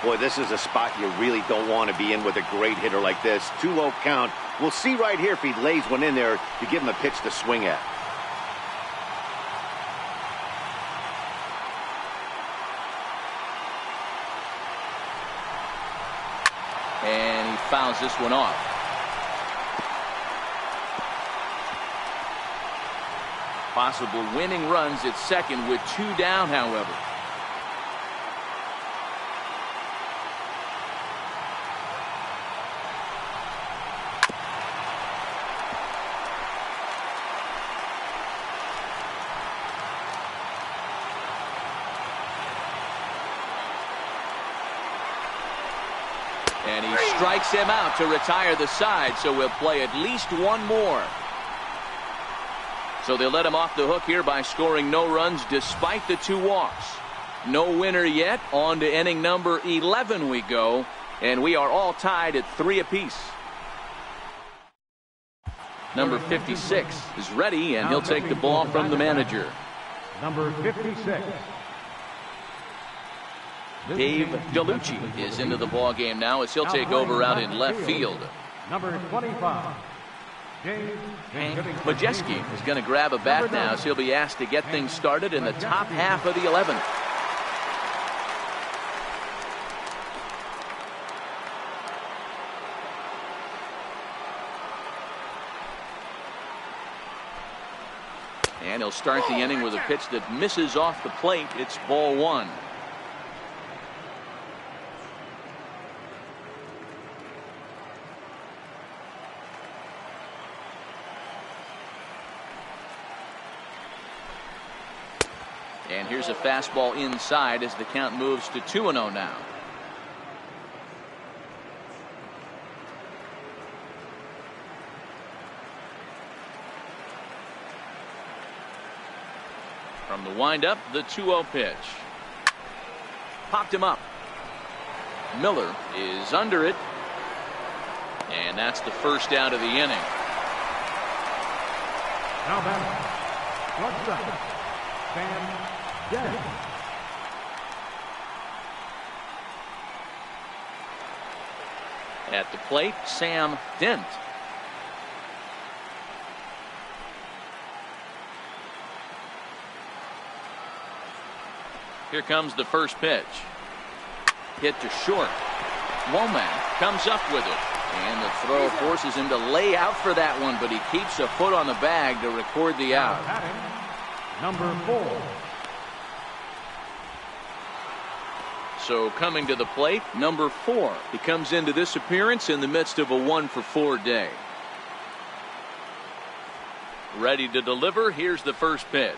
S2: Boy, this is a spot you really don't want to be in with a great hitter like this. Too low count. We'll see right here if he lays one in there to give him a pitch to swing at.
S1: And he fouls this one off. Possible winning runs at second with 2 down, however. And he strikes him out to retire the side, so we'll play at least one more. So they'll let him off the hook here by scoring no runs despite the 2 walks. No winner yet. On to inning number 11 we go, and we are all tied at 3 apiece. Number 56 is ready, and he'll take the ball from the manager.
S3: Number 56.
S1: Dave DeLucci is into the ball game now as he'll take over out in left field.
S3: Number 25.
S1: Hank Majeski is going to grab a bat now, so he'll be asked to get things started in the top half of the 11th. And he'll start the inning with a pitch that misses off the plate. It's ball 1. And here's a fastball inside as the count moves to 2-0 now. From the windup, the 2-0 pitch. Popped him up. Miller is under it. And that's the first out of the inning.
S3: Now back. Shortstop. Sam Dent.
S1: At the plate, Sam Dent. Here comes the first pitch. Hit to short. Womack comes up with it. And the throw forces him to lay out for that one, but he keeps a foot on the bag to record the out.
S3: Number 4.
S1: So coming to the plate, number 4. He comes into this appearance in the midst of a 1-for-4 day. Ready to deliver. Here's the first pitch.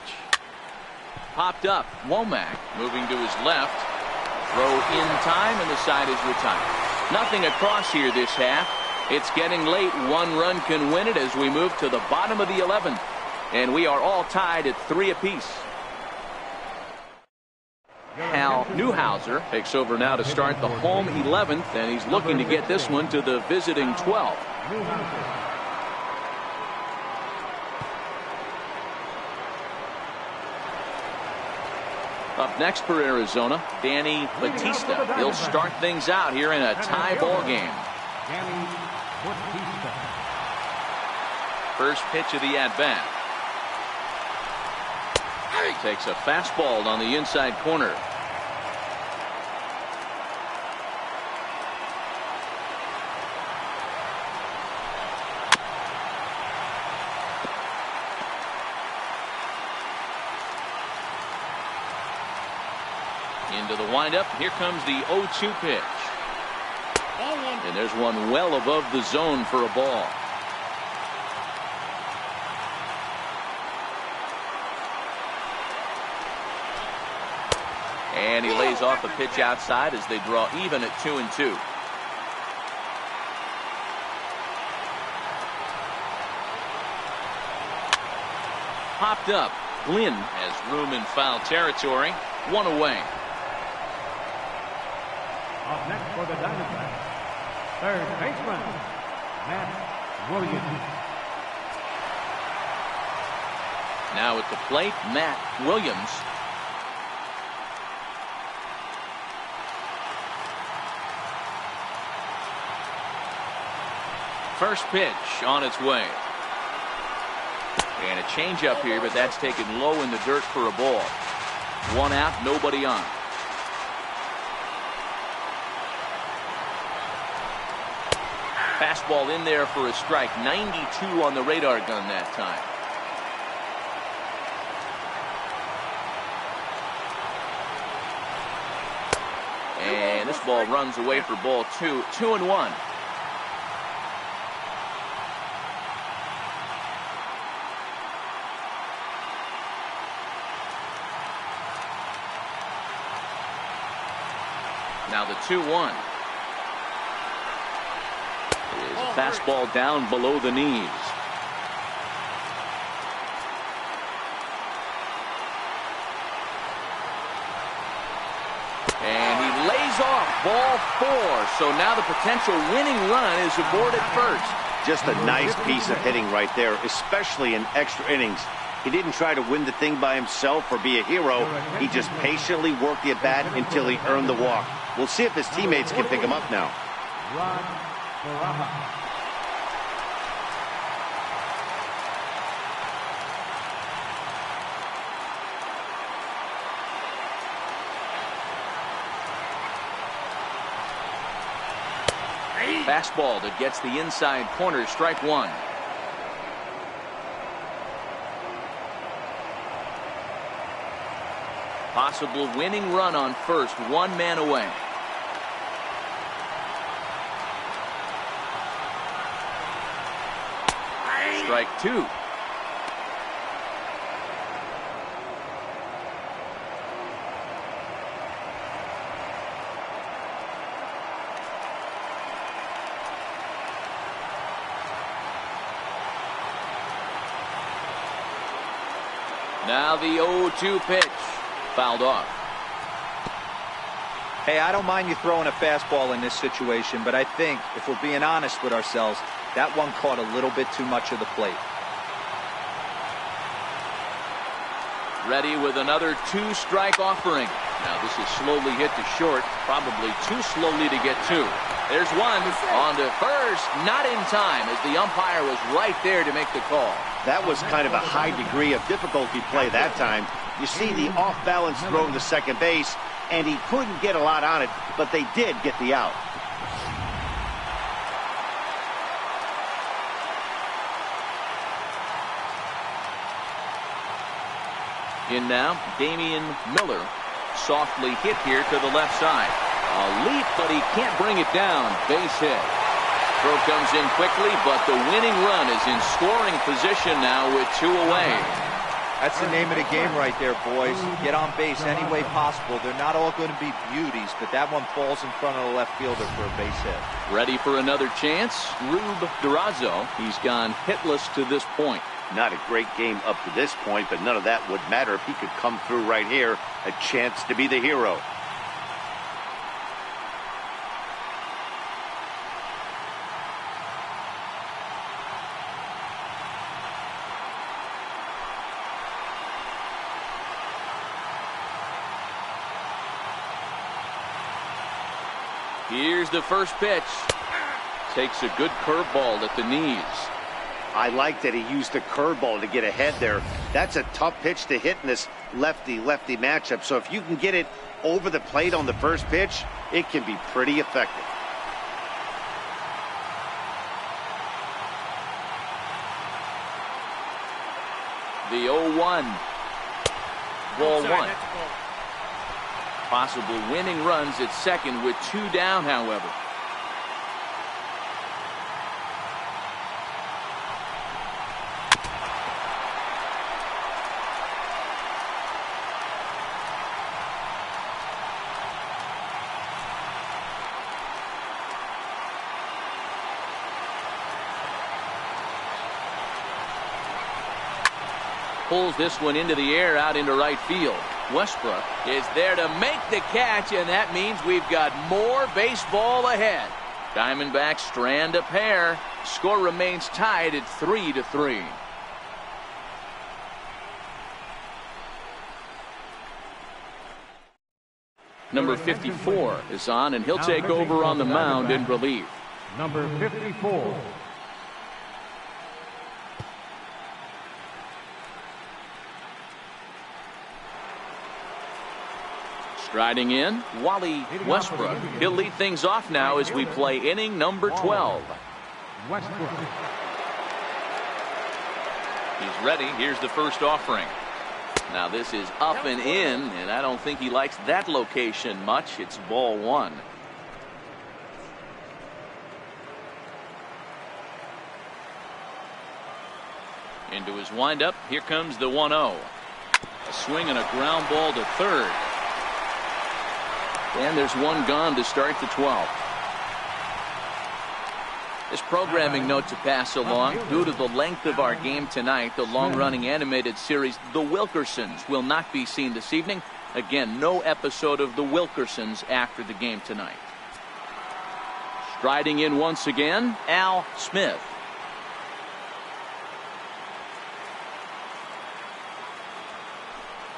S1: Popped up. Womack moving to his left. Throw in time, and the side is retired. Nothing across here this half. It's getting late. 1 run can win it as we move to the bottom of the 11th. And we are all tied at 3 apiece. Hal Newhouser takes over now to start the home 11th, and he's looking to get this one to the visiting 12th. Up next for Arizona, Danny Batista. He'll start things out here in a tie ball game. First pitch of the at-bat. Takes a fastball on the inside corner. Into the windup. Here comes the 0-2 pitch. And there's one well above the zone for a ball. And he lays off a pitch outside as they draw even at 2-2. Popped up. Glynn has room in foul territory. 1 away.
S3: Up next for the Diamondbacks, third baseman, Matt Williams.
S1: Now at the plate, Matt Williams. First pitch on its way. And a changeup here, but that's taken low in the dirt for a ball. 1 out, nobody on. Fastball in there for a strike. 92 on the radar gun that time. And this ball runs away for ball 2. 2-1. Now the 2-1. Fastball down below the knees. And he lays off ball 4. So now the potential winning run is aboard at first.
S2: Just a nice piece of hitting right there, especially in extra innings. He didn't try to win the thing by himself or be a hero. He just patiently worked the at-bat until he earned the walk. We'll see if his teammates can pick him up now.
S1: Fastball that gets the inside corner, strike 1. Possible winning run on first, 1 man away. Strike 2. Now the 0-2 pitch. Fouled off.
S4: Hey, I don't mind you throwing a fastball in this situation, but I think, if we're being honest with ourselves, that one caught a little bit too much of the plate.
S1: Ready with another 2-strike offering. Now this is slowly hit to short, probably too slowly to get 2. There's one on to first, not in time, as the umpire was right there to make the call.
S2: That was kind of a high degree of difficulty play that time. You see the off-balance throw to second base, and he couldn't get a lot on it, but they did get the out.
S1: In now, Damian Miller. Softly hit here to the left side. A leap, but he can't bring it down. Base hit. Throw comes in quickly, but the winning run is in scoring position now with 2 away.
S4: That's the name of the game right there, boys. Get on base any way possible. They're not all going to be beauties, but that one falls in front of the left fielder for a base hit.
S1: Ready for another chance? Rube Durazo. He's gone hitless to this point.
S2: Not a great game up to this point, but none of that would matter if he could come through right here. A chance to be the hero.
S1: Here's the first pitch. Takes a good curveball at the knees.
S2: I like that he used the curveball to get ahead there. That's a tough pitch to hit in this lefty-lefty matchup. So if you can get it over the plate on the first pitch, it can be pretty effective.
S1: The 0-1. Ball 1. Possible winning runs at second with 2 down, however. Pulls this one into the air out into right field. Westbrook is there to make the catch, and that means we've got more baseball ahead. Diamondbacks strand a pair. Score remains tied at 3-3. Number 54 is on, and he'll take over on the mound in relief.
S3: Number 54.
S1: Striding in, Wally Westbrook. He'll lead things off now as we play inning number 12.
S3: Westbrook.
S1: He's ready. Here's the first offering. Now this is up and in, and I don't think he likes that location much. It's ball 1. Into his windup. Here comes the 1-0. A swing and a ground ball to third. And there's one gone to start the 12th. This programming note to pass along. Due to the length of our game tonight, the long-running animated series The Wilkersons will not be seen this evening. Again, no episode of The Wilkersons after the game tonight. Striding in once again, Al Smith.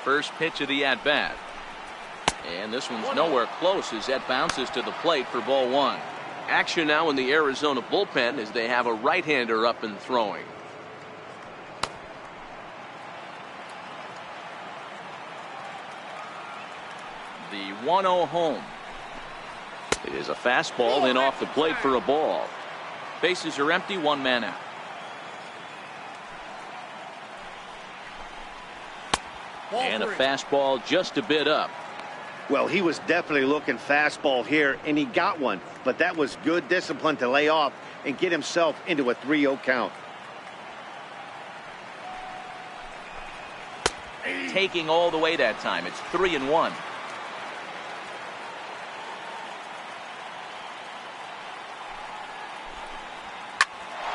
S1: First pitch of the at-bat. And this one's nowhere close as that bounces to the plate for ball one.
S5: Action now in the Arizona bullpen as they have a right-hander up and throwing.
S1: The 1-0 home.
S5: It is a fastball in off the plate for a ball.
S1: Bases are empty, one man out. And a fastball just a bit up.
S2: Well, he was definitely looking fastball here, and he got one. But that was good discipline to lay off and get himself into a 3-0 count.
S1: Taking all the way that time. It's 3-1.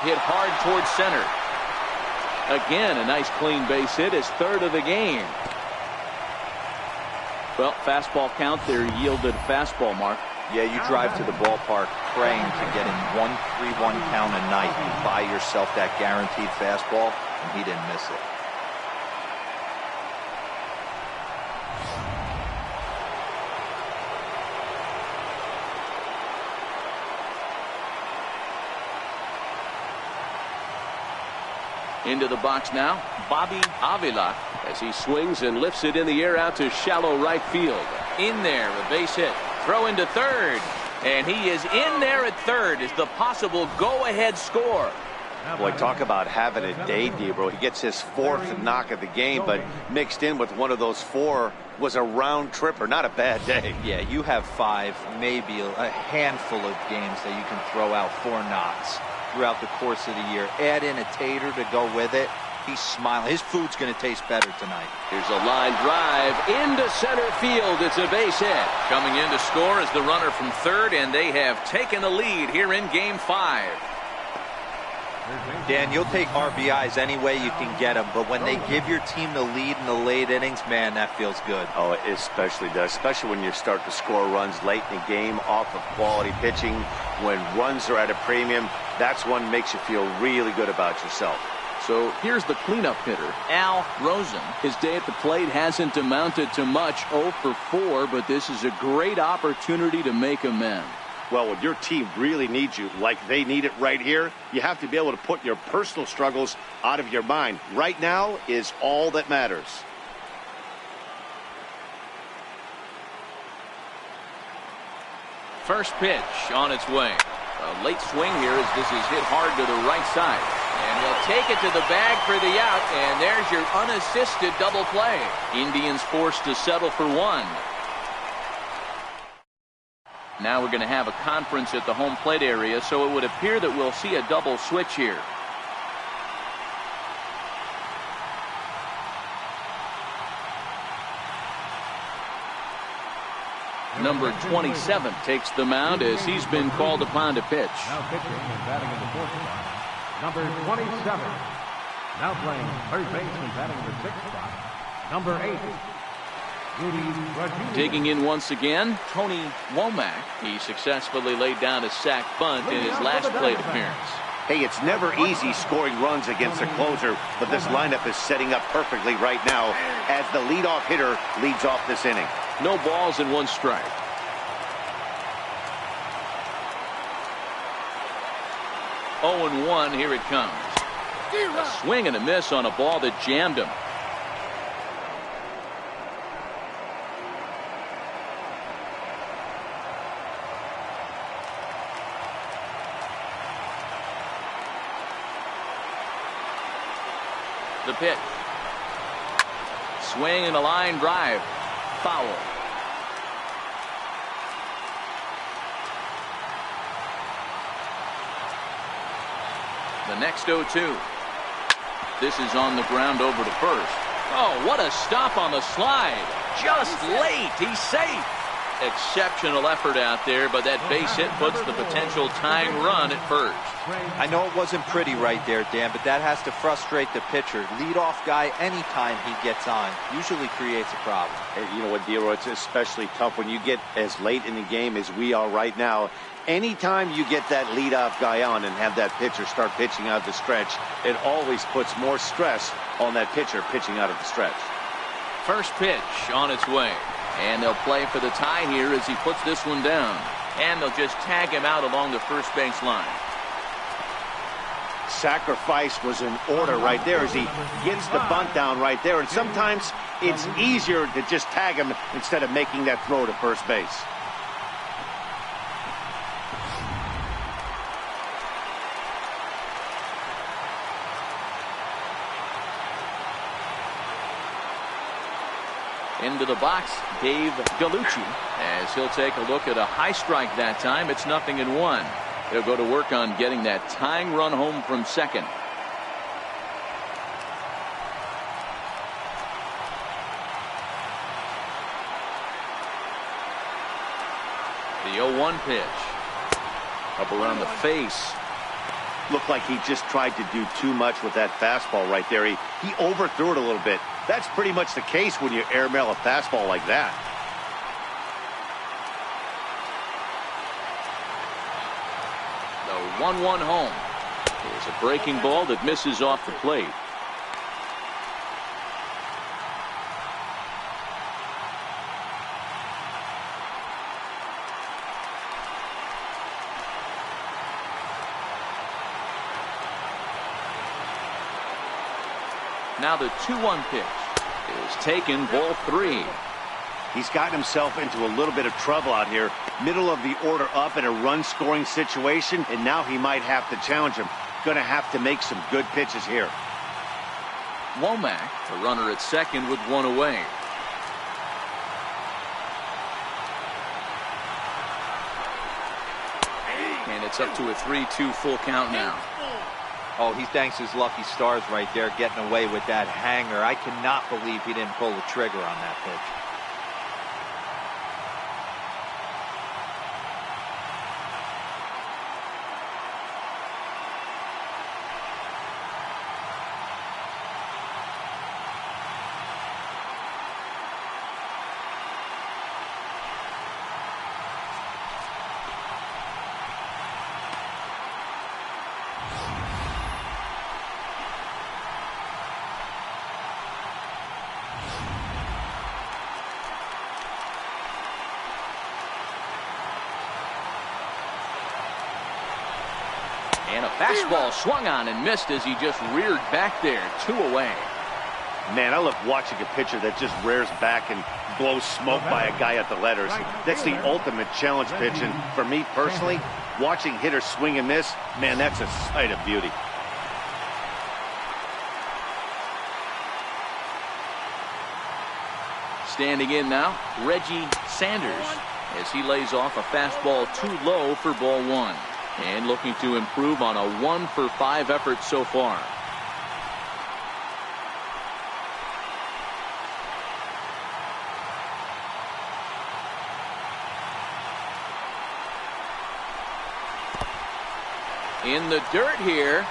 S1: Hit hard towards center. Again, a nice clean base hit, his third of the game. Well, fastball count there yielded fastball, Mark.
S4: Yeah, you drive to the ballpark praying to get in 1-3-1 count a night. You buy yourself that guaranteed fastball, and he didn't miss it.
S1: Into the box now, Bobby Avila,
S5: as he swings and lifts it in the air out to shallow right field.
S1: In there, a base hit. Throw into third. And he is in there at third as the possible go-ahead score.
S2: Boy, talk about having a day, Debro. He gets his fourth knock of the game, but mixed in with one of those four was a round tripper. Not a bad day.
S4: Yeah, you have five, maybe a handful of games that you can throw out 4 knocks throughout the course of the year. Add in a tater to go with it. He's smiling. His food's going to taste better tonight.
S5: Here's a line drive into center field. It's a base hit.
S1: Coming in to score is the runner from third, and they have taken the lead here in Game 5.
S4: Dan, you'll take RBIs any way you can get them, but when they give your team the lead in the late innings, man, that feels good.
S2: Oh, it especially does, especially when you start to score runs late in the game off of quality pitching. When runs are at a premium, that's one makes you feel really good about yourself.
S1: So here's the cleanup hitter, Al Rosen. His day at the plate hasn't amounted to much, 0 for 4, but this is a great opportunity to make amends.
S2: Well, when your team really needs you, like they need it right here, you have to be able to put your personal struggles out of your mind. Right now is all that matters.
S1: First pitch on its way. A late swing here as this is hit hard to the right side. And he'll take it to the bag for the out, and there's your unassisted double play. Indians forced to settle for one. Now we're going to have a conference at the home plate area, so it would appear that we'll see a double switch here. Number 27 takes the mound as he's been called upon to pitch.
S3: Now pitching and batting in the 4th spot, number 27. Now playing third base and batting in the 6th spot, number 8.
S1: Digging in once again, Tony Womack. He successfully laid down a sac bunt in his last plate appearance.
S2: Hey, it's never easy scoring runs against a closer, but this lineup is setting up perfectly right now as the leadoff hitter leads off this inning.
S5: No balls and 1 strike.
S1: Oh, and 1, here it comes. A swing and a miss on a ball that jammed him. The pitch. Swing and a line drive. Foul. The next 0-2. This is on the ground over to first. Oh, what a stop on the slide. Just late. He's safe. Exceptional effort out there, but that base hit puts the potential tying run at first.
S4: I know it wasn't pretty right there, Dan, but that has to frustrate the pitcher. Leadoff guy, anytime he gets on, usually creates a problem.
S2: Hey, you know what, Dero, it's especially tough when you get as late in the game as we are right now. Anytime you get that leadoff guy on and have that pitcher start pitching out the stretch, it always puts more stress on that pitcher pitching out of the stretch.
S1: First pitch on its way. And they'll play for the tie here as he puts this one down. And they'll just tag him out along the first base line.
S2: Sacrifice was in order right there as he gets the bunt down right there. And sometimes it's easier to just tag him instead of making that throw to first base.
S1: Into the box, Dave Gallucci, as he'll take a look at a high strike that time. It's 0-1. They'll go to work on getting that tying run home from second. The 0-1 pitch. Up around the face.
S2: Looked like he just tried to do too much with that fastball right there. He overthrew it a little bit. That's pretty much the case when you airmail a fastball like that.
S1: The 1-1 home. There's a breaking ball that misses off the plate. Now the 2-1 pitch is taken, ball 3.
S2: He's gotten himself into a little bit of trouble out here. Middle of the order up in a run-scoring situation, and now he might have to challenge him. Going to have to make some good pitches here.
S1: Womack, the runner at second with one away. And it's up to a 3-2 full count now.
S4: Oh, he thanks his lucky stars right there, getting away with that hanger. I cannot believe he didn't pull the trigger on that pitch.
S1: And a fastball swung on and missed as he just reared back there. 2 away.
S2: Man, I love watching a pitcher that just rears back and blows smoke by a guy at the letters. That's the ultimate challenge pitch. And for me personally, watching hitters swing and miss, man, that's a sight of beauty.
S1: Standing in now, Reggie Sanders, as he lays off a fastball too low for ball 1. And looking to improve on a 1-for-5 effort so far. In the dirt here.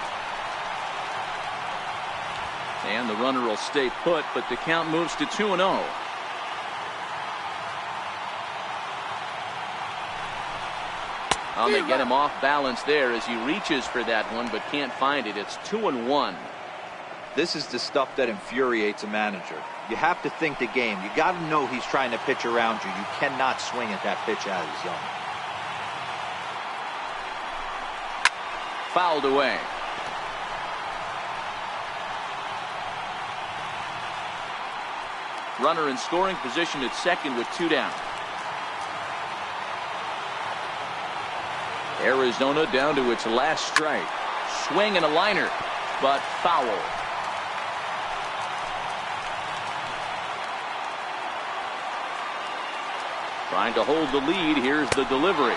S1: And the runner will stay put, but the count moves to 2-0. They get him off balance there as he reaches for that one, but can't find it. It's 2-1.
S4: This is the stuff that infuriates a manager. You have to think the game. You got to know he's trying to pitch around you. You cannot swing at that pitch out of the zone.
S1: Fouled away. Runner in scoring position at second with 2 down. Arizona down to its last strike. Swing and a liner, but foul. Trying to hold the lead. Here's the delivery.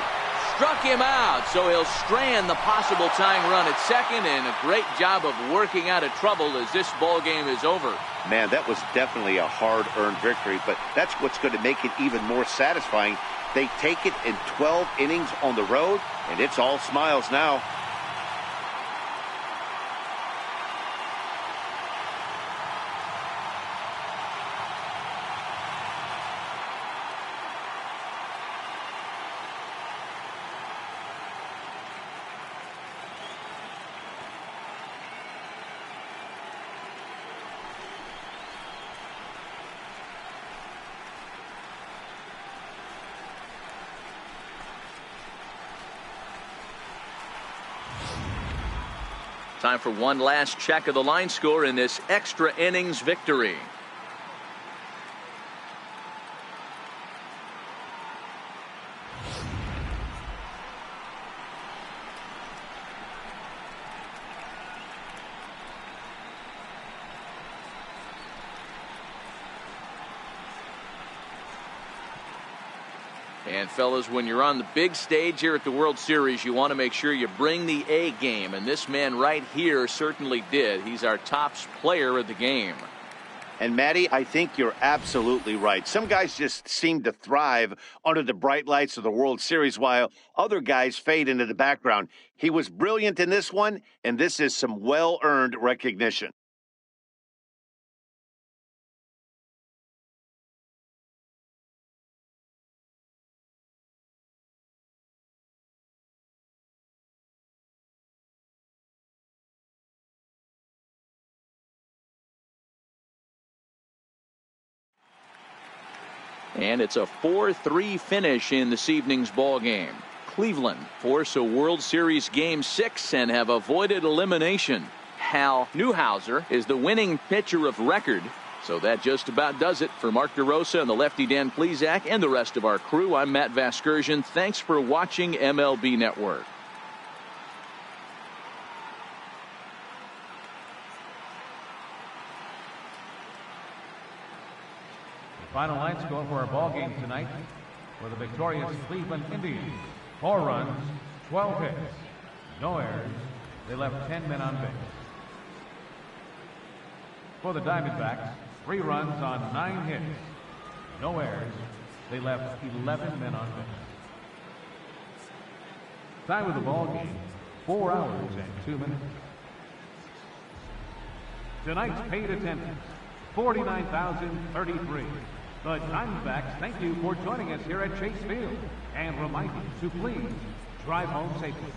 S1: Struck him out, so he'll strand the possible tying run at second, and a great job of working out of trouble as this ball game is over.
S2: Man, that was definitely a hard-earned victory, but that's what's going to make it even more satisfying. They take it in 12 innings on the road, and it's all smiles now.
S1: Time for one last check of the line score in this extra innings victory. And fellas, when you're on the big stage here at the World Series, you want to make sure you bring the A game. And this man right here certainly did. He's our top player of the game.
S2: And Matty, I think you're absolutely right. Some guys just seem to thrive under the bright lights of the World Series while other guys fade into the background. He was brilliant in this one, and this is some well-earned recognition.
S1: And it's a 4-3 finish in this evening's ball game. Cleveland force a World Series Game 6 and have avoided elimination. Hal Newhouser is the winning pitcher of record. So that just about does it for Mark DeRosa and the lefty Dan Plesac and the rest of our crew. I'm Matt Vasgersian. Thanks for watching MLB Network.
S3: Final line score for our ball game tonight for the victorious Cleveland Indians. 4 runs, 12 hits, no errors. They left 10 men on base. For the Diamondbacks, 3 runs on 9 hits, no errors. They left 11 men on base. Time of the ball game, 4 hours and 2 minutes. Tonight's paid attendance, 49,033. The Diamondbacks thank you for joining us here at Chase Field and remind you to please drive home safely.